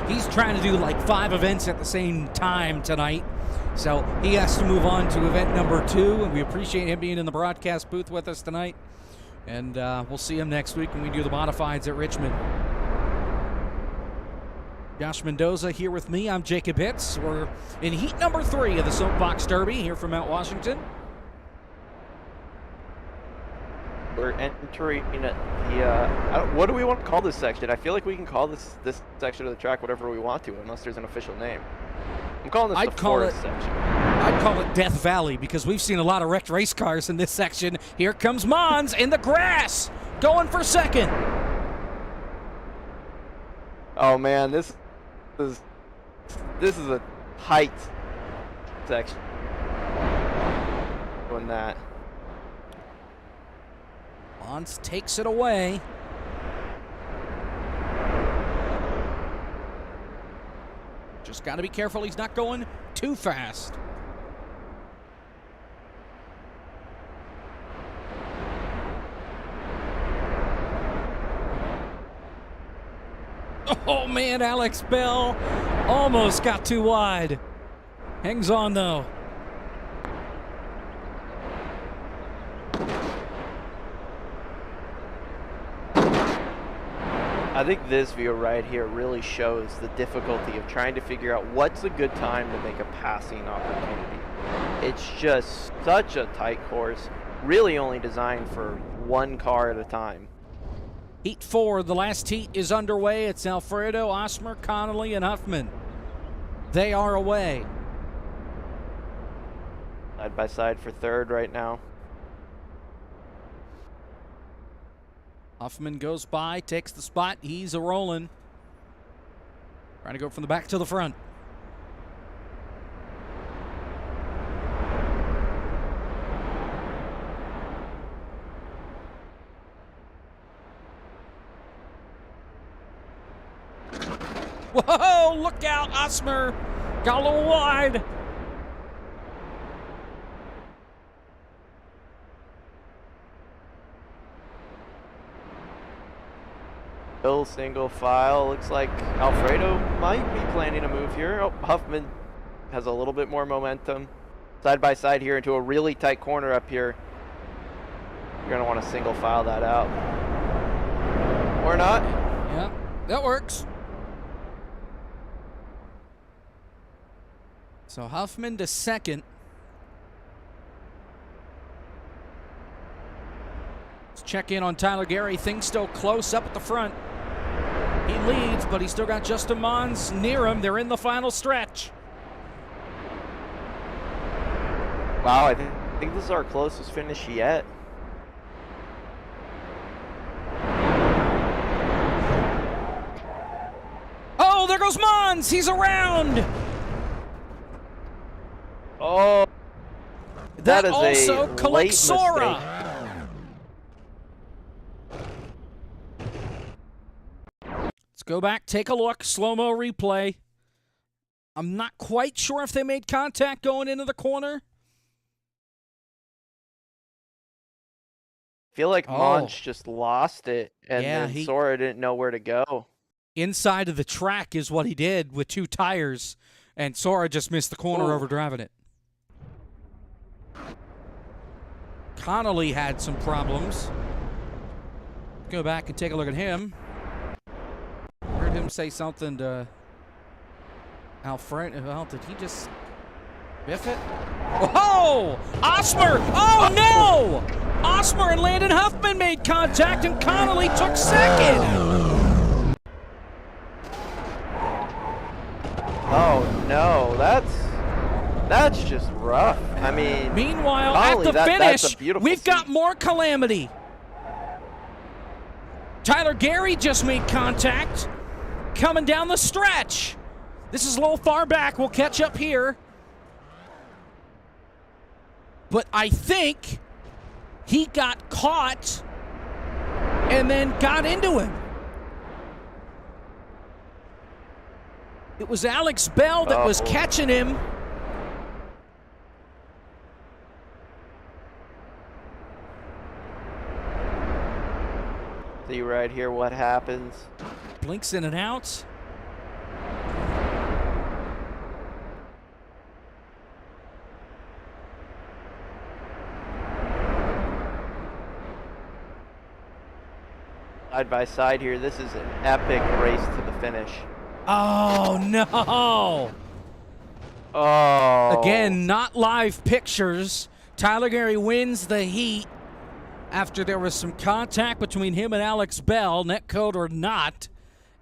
He's trying to do like 5 events at the same time tonight. So he has to move on to event number 2, and we appreciate him being in the broadcast booth with us tonight. And we'll see him next week when we do the modifieds at Richmond. Josh Mendoza here with me. I'm Jacob Hitz. We're in heat number 3 of the Soapbox Derby here from Mount Washington. We're entering the, what do we want to call this section? I feel like we can call this section of the track whatever we want to, unless there's an official name. I'm calling this the forest section. I'd call it Death Valley because we've seen a lot of wrecked race cars in this section. Here comes Mons in the grass, going for second. Oh man, this is a height section. Doing that. Mons takes it away. Just got to be careful he's not going too fast. Oh man, Alex Bell almost got too wide. Hangs on though. I think this view right here really shows the difficulty of trying to figure out what's a good time to make a passing opportunity. It's just such a tight course, really only designed for one car at a time. Heat 4, the last heat is underway. It's Alfredo, Osmer, Connolly, and Huffman. They are away. Side by side for third right now. Huffman goes by, takes the spot. He's a-rolling. Trying to go from the back to the front. Whoa, look out, Osmer. Got a little wide. Still single file. Looks like Alfredo might be planning a move here. Oh, Huffman has a little bit more momentum. Side by side here into a really tight corner up here. You're going to want to single file that out. Or not. Yeah, that works. So Huffman to second. Let's check in on Tyler Gary. Things still close up at the front. He leads, but he's still got Justin Mons near him. They're in the final stretch. Wow, I think this is our closest finish yet. Oh, there goes Mons. He's around. Oh, that is also a collects Sora. Let's go back, take a look, slow-mo replay. I'm not quite sure if they made contact going into the corner. I feel like Mons just lost it, and then Sora didn't know where to go. Inside of the track is what he did with 2 tires, and Sora just missed the corner over driving it. Connolly had some problems. Go back and take a look at him. Heard him say something to Alfred. Well, did he just biff it? Whoa! Osmer! Oh, no! Osmer and Landon Huffman made contact, and Connolly took second. Oh, no. That's just rough. I mean, meanwhile, Connolly, at the finish, we've got scene. more calamity. Tyler Gary just made contact coming down the stretch. This is a little far back. We'll catch up here. But I think he got caught and then got into him. It was Alex Bell that was catching him. See right here what happens. Blinks in and out. Side by side here, this is an epic race to the finish. Oh, no. Oh. Again, not live pictures. Tyler Gary wins the heat after there was some contact between him and Alex Bell, netcode or not.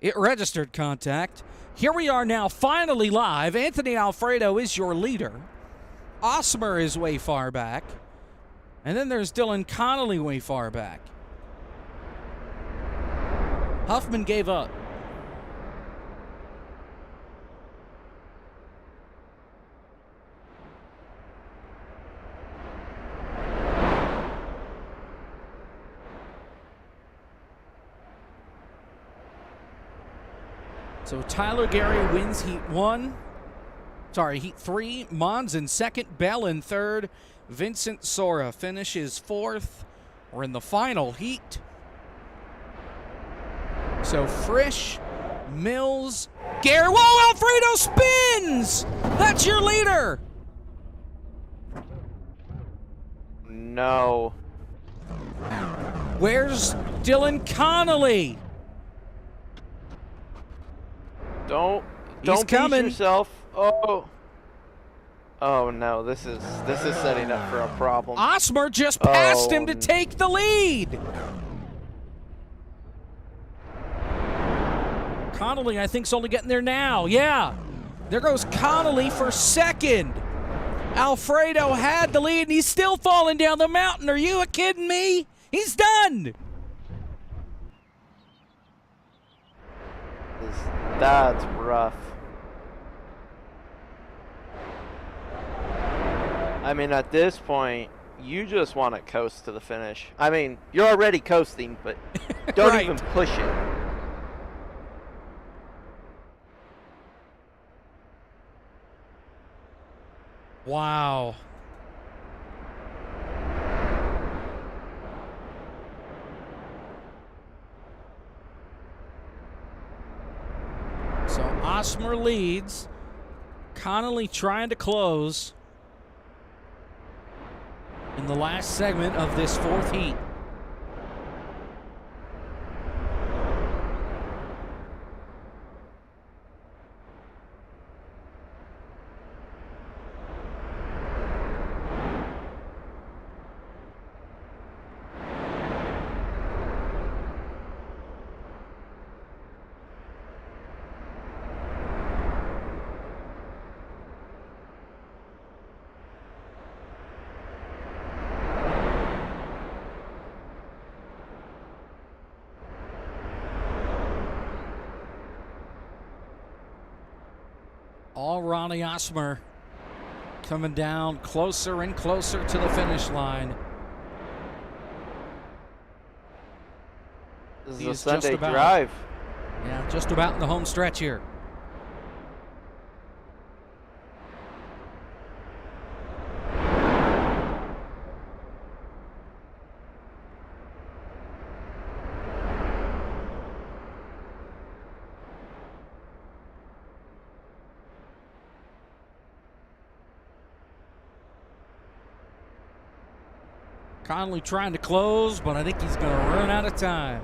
It registered contact. Here we are now, finally live. Anthony Alfredo is your leader. Osmer is way far back. And then there's Dylan Connolly way far back. Huffman gave up. So Tyler Gary wins heat 3. Mons in second, Bell in third. Vincent Sora finishes 4th. We're in the final heat. So Frisch, Mills, Gary. Whoa, Alfredo spins! That's your leader! No. Where's Dylan Connolly? Don't He's beat coming. yourself. Oh. Oh no, this is setting up for a problem. Osmer just passed him to Oh. take the lead. Connolly, I think, is only getting there now. Yeah. There goes Connolly for second. Alfredo had the lead, and he's still falling down the mountain. Are you kidding me? He's done. That's rough. I mean, at this point, you just want to coast to the finish. I mean, you're already coasting, but don't Right. even push it. Wow. So Osmer leads. Connolly trying to close in the last segment of this 4th heat. All Ronnie Osmer coming down closer and closer to the finish line. This is He a is just Sunday about- drive. Yeah, just about in the home stretch here. Connolly trying to close, but I think he's going to run out of time.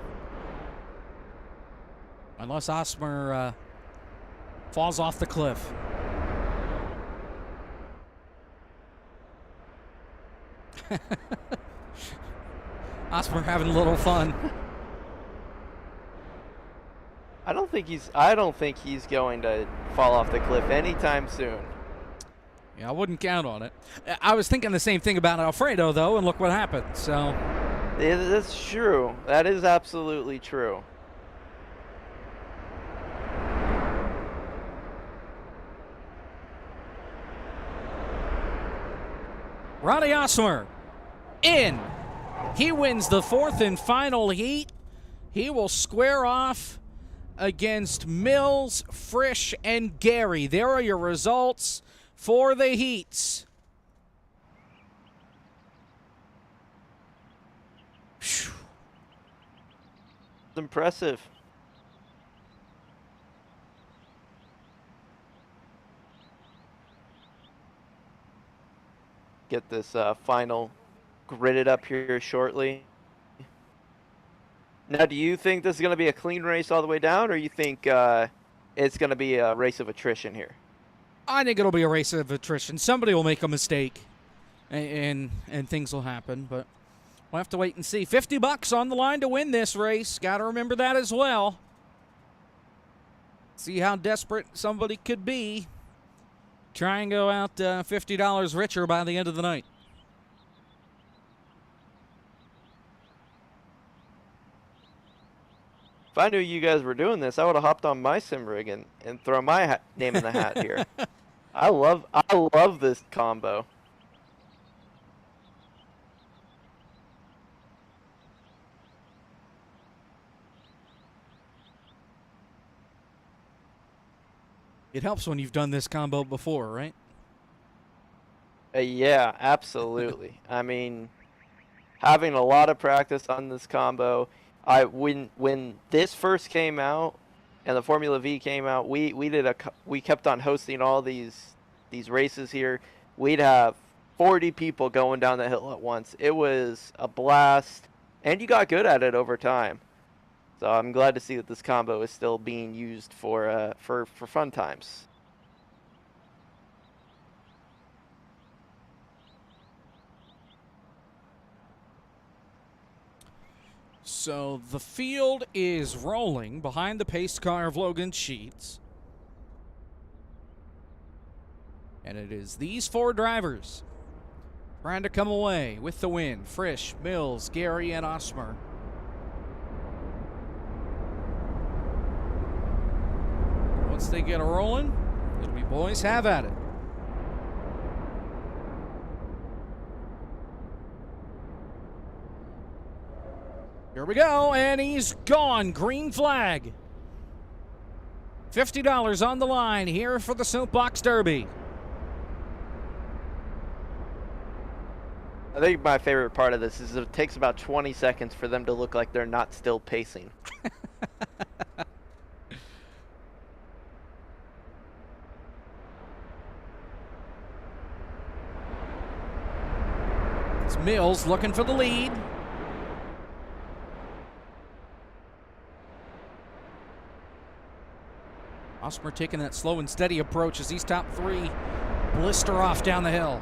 Unless Osmer falls off the cliff. Osmer having a little fun. I don't think he's going to fall off the cliff anytime soon. Yeah, I wouldn't count on it. I was thinking the same thing about Alfredo, though, and look what happened. So That's true. That is absolutely true. Ronnie Osmer in. He wins the 4th and final heat. He will square off against Mills, Frisch, and Gary. There are your results for the heats. It's impressive. get this final gridded up here shortly. Now, do you think this is going to be a clean race all the way down, or you think it's going to be a race of attrition here? I think it'll be a race of attrition. Somebody will make a mistake, and things will happen, but we'll have to wait and see. $50 on the line to win this race. Got to remember that as well. See how desperate somebody could be. Try and go out $50 richer by the end of the night. If I knew you guys were doing this, I would have hopped on my sim rig and thrown my name in the hat here. I love this combo. It helps when you've done this combo before, right? Yeah, absolutely. I mean, having a lot of practice on this combo. When this first came out and the Formula V came out, we kept on hosting all these races here. We'd have 40 people going down the hill at once. It was a blast, and you got good at it over time. So I'm glad to see that this combo is still being used for fun times. So the field is rolling behind the pace car of Logan Sheets. And it is these 4 drivers trying to come away with the win. Frisch, Mills, Gary, and Osmer. Once they get rolling, it'll be boys have at it. Here we go, and he's gone. Green flag. $50 on the line here for the Soapbox Derby. I think my favorite part of this is it takes about 20 seconds for them to look like they're not still pacing. It's Mills looking for the lead. Osmer taking that slow and steady approach as these top 3 blister off down the hill.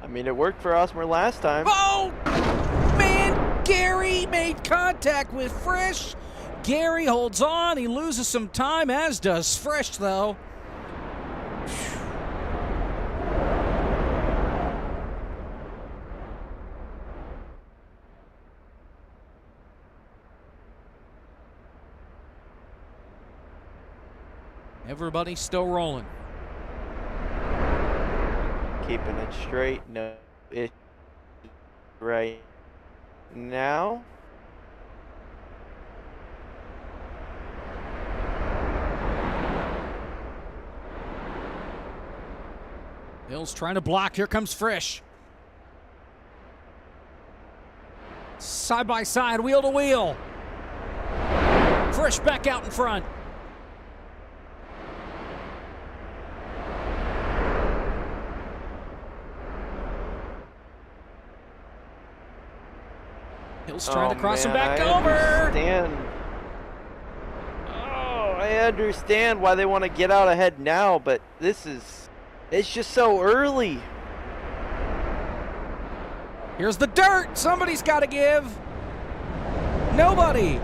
I mean, it worked for Osmer last time. Oh, man, Gary made contact with Frisch. Gary holds on. He loses some time, as does Frisch, though. Everybody's still rolling. Keeping it straight. No, it right now. Mills trying to block. Here comes Frisch. Side by side, wheel to wheel. Frisch back out in front. Hill's trying to cross him back over. I understand why they want to get out ahead now, but it's just so early. Here's the dirt. Somebody's got to give. Nobody.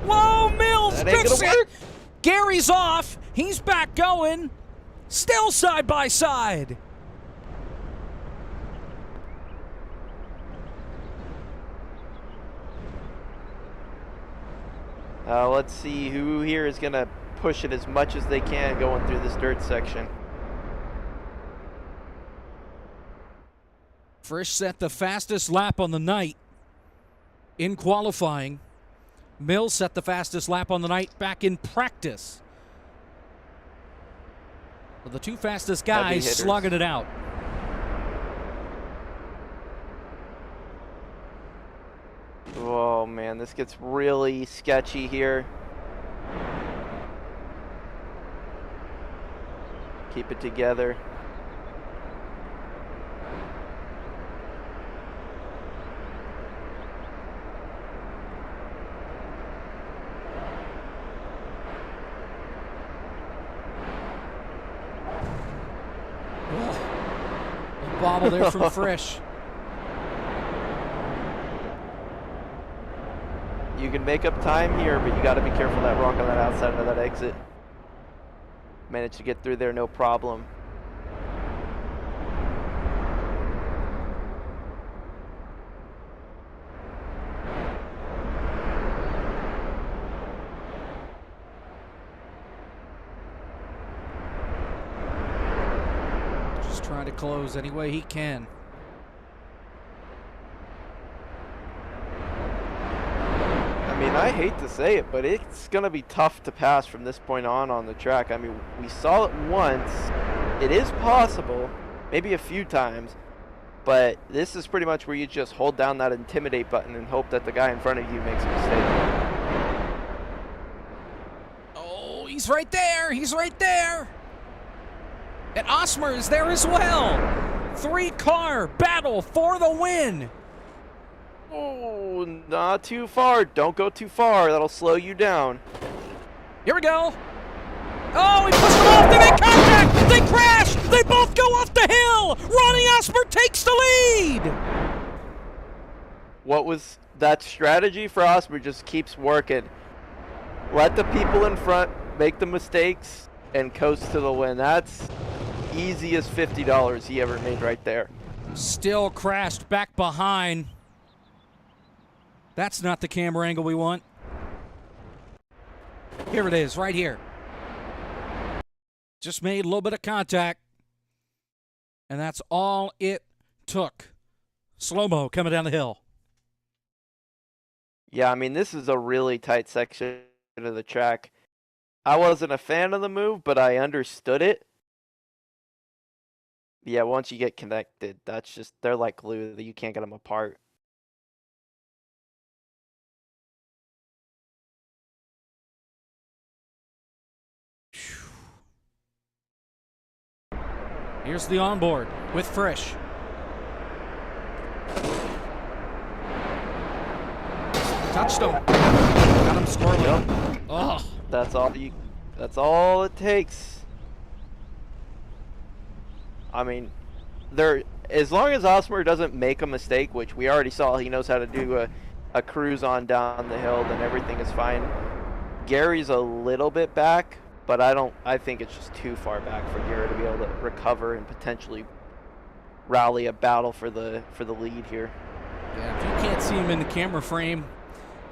Whoa, Mills. That ain't gonna work. Gary's off. He's back going. Still side by side. Let's see who here is going to push it as much as they can going through this dirt section. Frisch set the fastest lap on the night in qualifying. Mills set the fastest lap on the night back in practice. Well, the 2 fastest guys slugging it out. Oh man, this gets really sketchy here. Keep it together. A bobble there from Frisch. You can make up time here, but you got to be careful that rock on that outside of that exit. Managed to get through there, no problem. Just trying to close any way he can. I mean, I hate to say it, but it's going to be tough to pass from this point on the track. I mean, we saw it once. It is possible, maybe a few times, but this is pretty much where you just hold down that intimidate button and hope that the guy in front of you makes a mistake. Oh, he's right there. He's right there. And Osmer is there as well. 3-car battle for the win. Oh, not too far. Don't go too far. That'll slow you down. Here we go. Oh, he pushed him off. They make contact. They crash. They both go off the hill. Ronnie Osmer takes the lead. What was that strategy for Osmer? Just keeps working. Let the people in front make the mistakes and coast to the win. That's easiest $50 he ever made right there. Still crashed back behind. That's not the camera angle we want. Here it is, right here. Just made a little bit of contact. And that's all it took. Slow-mo coming down the hill. Yeah, I mean, this is a really tight section of the track. I wasn't a fan of the move, but I understood it. Yeah, once you get connected, that's just, they're like glue. You can't get them apart. Here's the onboard with Frisch. Touched him. Got him squirrely. Yep. Oh. That's all it takes. I mean, as long as Osmer doesn't make a mistake, which we already saw, he knows how to do a cruise on down the hill, then everything is fine. Gary's a little bit back, but I think it's just too far back for Gary to be able to recover and potentially rally a battle for the lead here. Yeah, if you can't see him in the camera frame,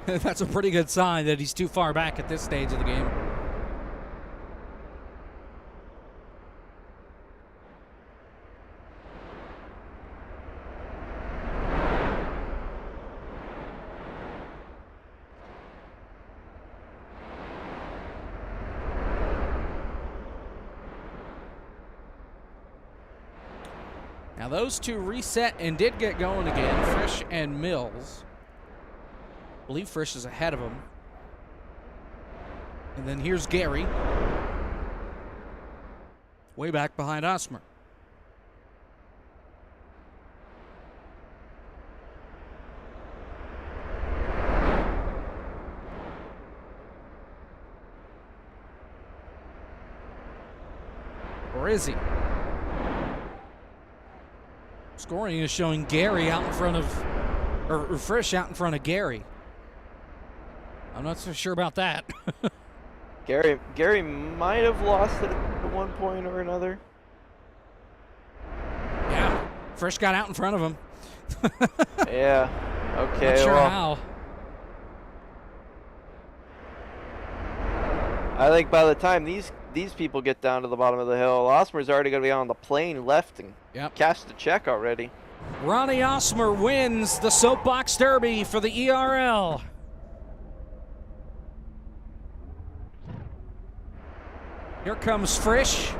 that's a pretty good sign that he's too far back at this stage of the game. Now those two reset and did get going again, Frisch and Mills. I believe Frisch is ahead of him. And then here's Gary. Way back behind Osmer. Or is he? Scoring is showing Gary out in front of, or Frisch out in front of Gary. I'm not so sure about that. Gary might have lost it at one point or another. Yeah, Frisch got out in front of him. Yeah, okay. Not sure well, how. I think by the time these people get down to the bottom of the hill, Osmer's already going to be on the plane left and cash the check already. Ronnie Osmer wins the Soapbox Derby for the ERL. Here comes Frisch.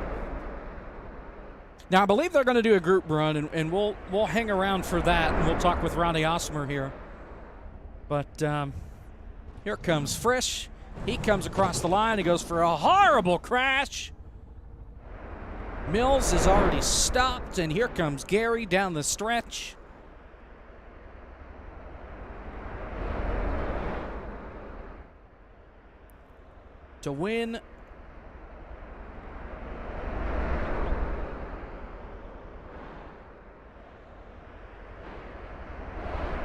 Now, I believe they're going to do a group run, and we'll hang around for that, and we'll talk with Ronnie Osmer here. But here comes Frisch. He comes across the line. He goes for a horrible crash. Mills is already stopped, and here comes Gary down the stretch. To win.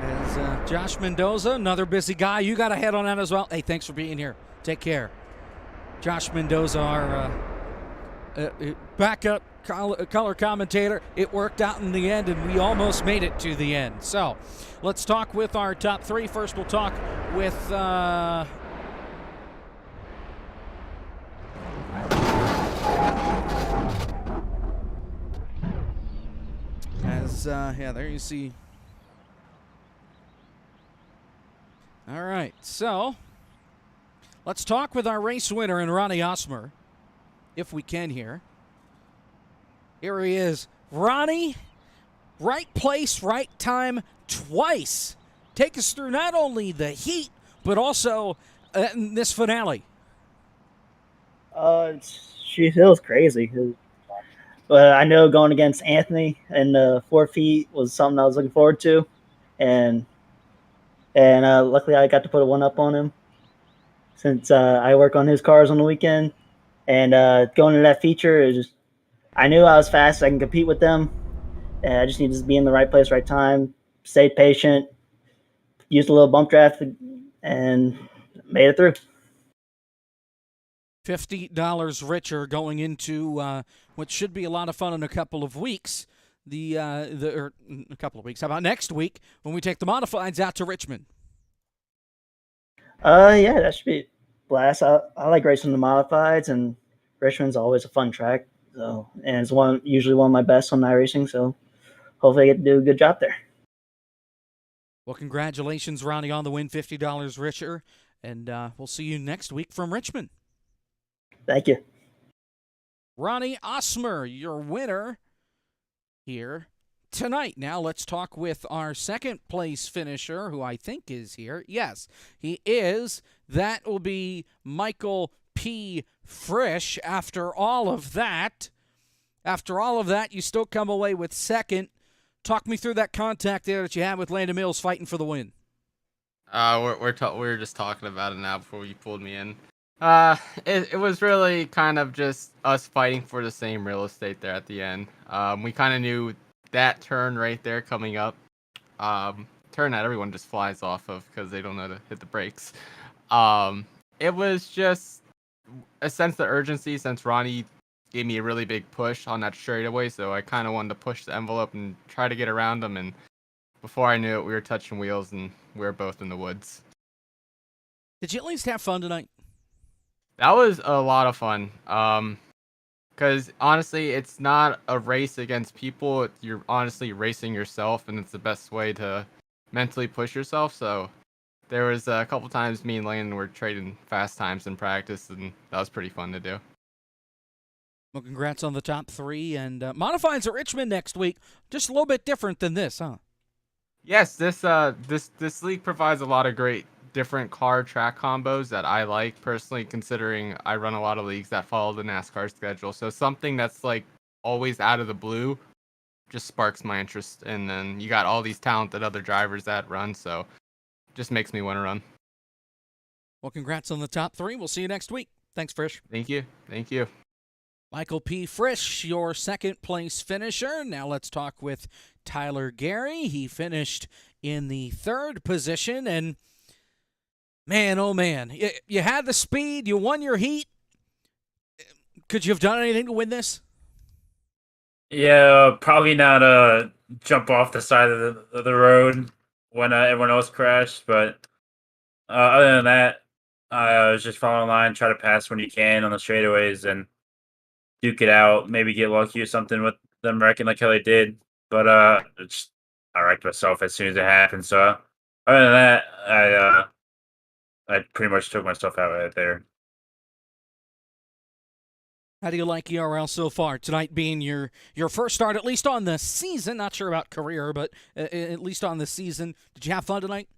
As Josh Mendoza, another busy guy. You got a head on that as well. Hey, thanks for being here. Take care. Josh Mendoza, our backup color commentator. It worked out in the end, and we almost made it to the end. So let's talk with our top three. First, we'll talk with yeah, there you see. All right, so let's talk with our race winner and Ronnie Osmer, if we can here. Here he is. Ronnie, right place, right time, twice. Take us through not only the heat, but also this finale. It was crazy. But I know going against Anthony in the 4 feet was something I was looking forward to, and luckily I got to put a one up on him since I work on his cars on the weekend. And going to that feature, I knew I was fast. I can compete with them. And I just needed to be in the right place, right time, stay patient, used a little bump draft, and made it through. $50 richer going into what should be a lot of fun in a couple of weeks. A couple of weeks. How about next week when we take the modifieds out to Richmond? Yeah, that should be a blast. I like racing the modifieds, and Richmond's always a fun track. So, and it's usually one of my best on iRacing. So, hopefully, I get to do a good job there. Well, congratulations, Ronnie, on the win. $50 richer, and we'll see you next week from Richmond. Thank you. Ronnie Osmer, your winner here tonight. Now let's talk with our second place finisher, who I think is here. Yes, he is. That will be Michael P. Frisch. After all of that, you still come away with second. Talk me through that contact there that you had with Landon Mills fighting for the win. We were just talking about it now before you pulled me in. It was really kind of just us fighting for the same real estate there at the end. We kind of knew that turn right there coming up. Turn that everyone just flies off of because they don't know to hit the brakes. It was just a sense of urgency since Ronnie gave me a really big push on that straightaway, so I kind of wanted to push the envelope and try to get around him, and before I knew it, we were touching wheels and we were both in the woods. Did you at least have fun tonight? That was a lot of fun. Because honestly, it's not a race against people. You're honestly racing yourself, and it's the best way to mentally push yourself. So there was a couple times me and Landon were trading fast times in practice, and that was pretty fun to do. Well, congrats on the top three, and modifieds at Richmond next week. Just a little bit different than this, huh? Yes, this league provides a lot of great different car track combos that I like personally, considering I run a lot of leagues that follow the NASCAR schedule. So something that's like always out of the blue just sparks my interest. And then you got all these talented other drivers that run, so just makes me want to run. Well, congrats on the top three. We'll see you next week. Thanks, Frisch. Thank you. Thank you. Michael P. Frisch, your second place finisher. Now let's talk with Tyler Gary. He finished in the third position, and man, oh man, you had the speed, you won your heat. Could you have done anything to win this? Yeah, probably not jump off the side of the road when everyone else crashed, but other than that, I was just following line, try to pass when you can on the straightaways and duke it out, maybe get lucky or something with them wrecking like how they did. But I wrecked myself as soon as it happened. So other than that, I pretty much took myself out right there. How do you like ERL so far? Tonight being your first start, at least on the season. Not sure about career, but at least on the season. Did you have fun tonight?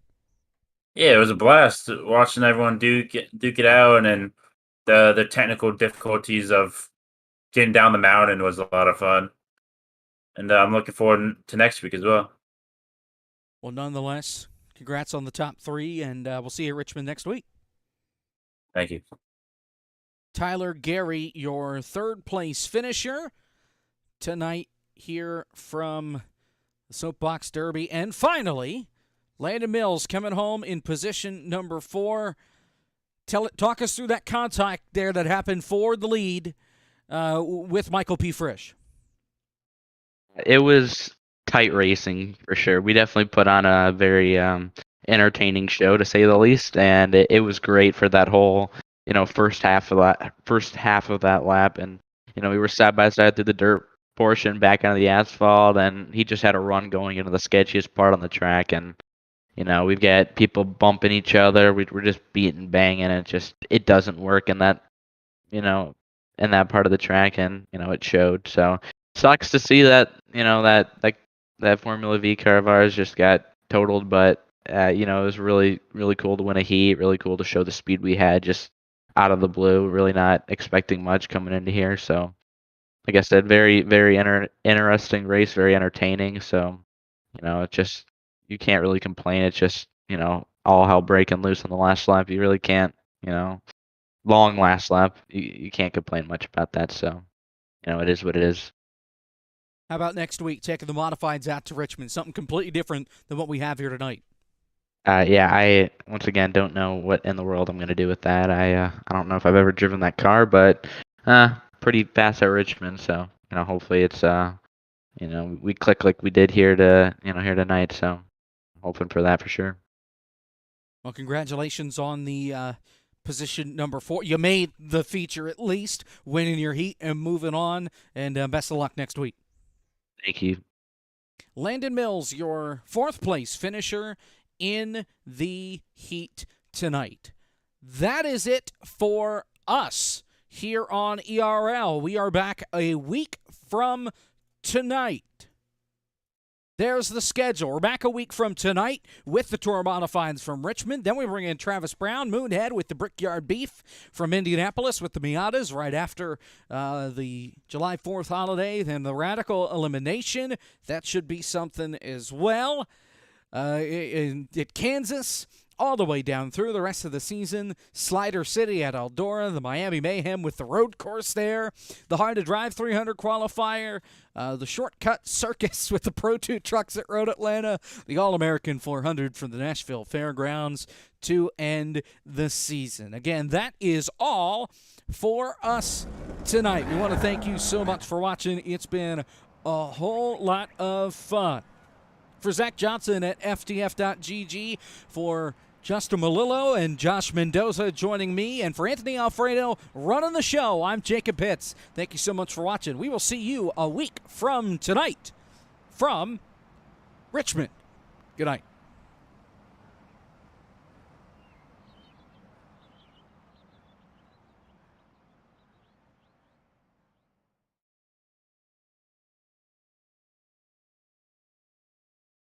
Yeah, it was a blast watching everyone duke it out, and then the technical difficulties of getting down the mountain was a lot of fun. And I'm looking forward to next week as well. Well, nonetheless, congrats on the top 3, and we'll see you at Richmond next week. Thank you. Tyler Gary, your 3rd place finisher tonight here from the Soapbox Derby. And finally, Landon Mills coming home in position number 4. Talk us through that contact there that happened for the lead with Michael P. Frisch. It was tight racing for sure. We definitely put on a very entertaining show, to say the least, and it was great for that whole first half of that lap. And we were side by side through the dirt portion, back onto the asphalt, and he just had a run going into the sketchiest part on the track. And we've got people bumping each other. We're just beating, banging, and it doesn't work in that in that part of the track, and it showed. So sucks to see that that Formula V car of ours just got totaled, but it was really, really cool to win a heat. Really cool to show the speed we had just out of the blue. Really not expecting much coming into here. So, like I said, very, very interesting race, very entertaining. So, it just, you can't really complain. It's just, all hell breaking loose on the last lap. You really can't, long last lap. You can't complain much about that. So, it is what it is. How about next week, taking the modifieds out to Richmond? Something completely different than what we have here tonight. Yeah, I once again don't know what in the world I'm going to do with that. I don't know if I've ever driven that car, but pretty fast at Richmond. So hopefully it's we click like we did here here tonight. So hoping for that for sure. Well, congratulations on the position number 4. You made the feature at least, winning your heat and moving on. And best of luck next week. Thank you. Landon Mills, your 4th place finisher in the heat tonight. That is it for us here on ERL. We are back a week from tonight. There's the schedule. We're back a week from tonight with the Tour Modifieds from Richmond. Then we bring in Travis Brown, Moonhead with the Brickyard Beef from Indianapolis with the Miatas right after the July 4th holiday. Then the Radical Elimination. That should be something as well. At Kansas, all the way down through the rest of the season. Slider City at Eldora, the Miami Mayhem with the road course there, the Hard to Drive 300 qualifier, the Shortcut Circus with the Pro 2 trucks at Road Atlanta, the All-American 400 from the Nashville Fairgrounds to end the season. Again, that is all for us tonight. We want to thank you so much for watching. It's been a whole lot of fun. For Zach Johnson at FTF.GG, for Justin Malillo and Josh Mendoza joining me, and for Anthony Alfredo running the show, I'm Jacob Pitts. Thank you so much for watching. We will see you a week from tonight from Richmond. Good night.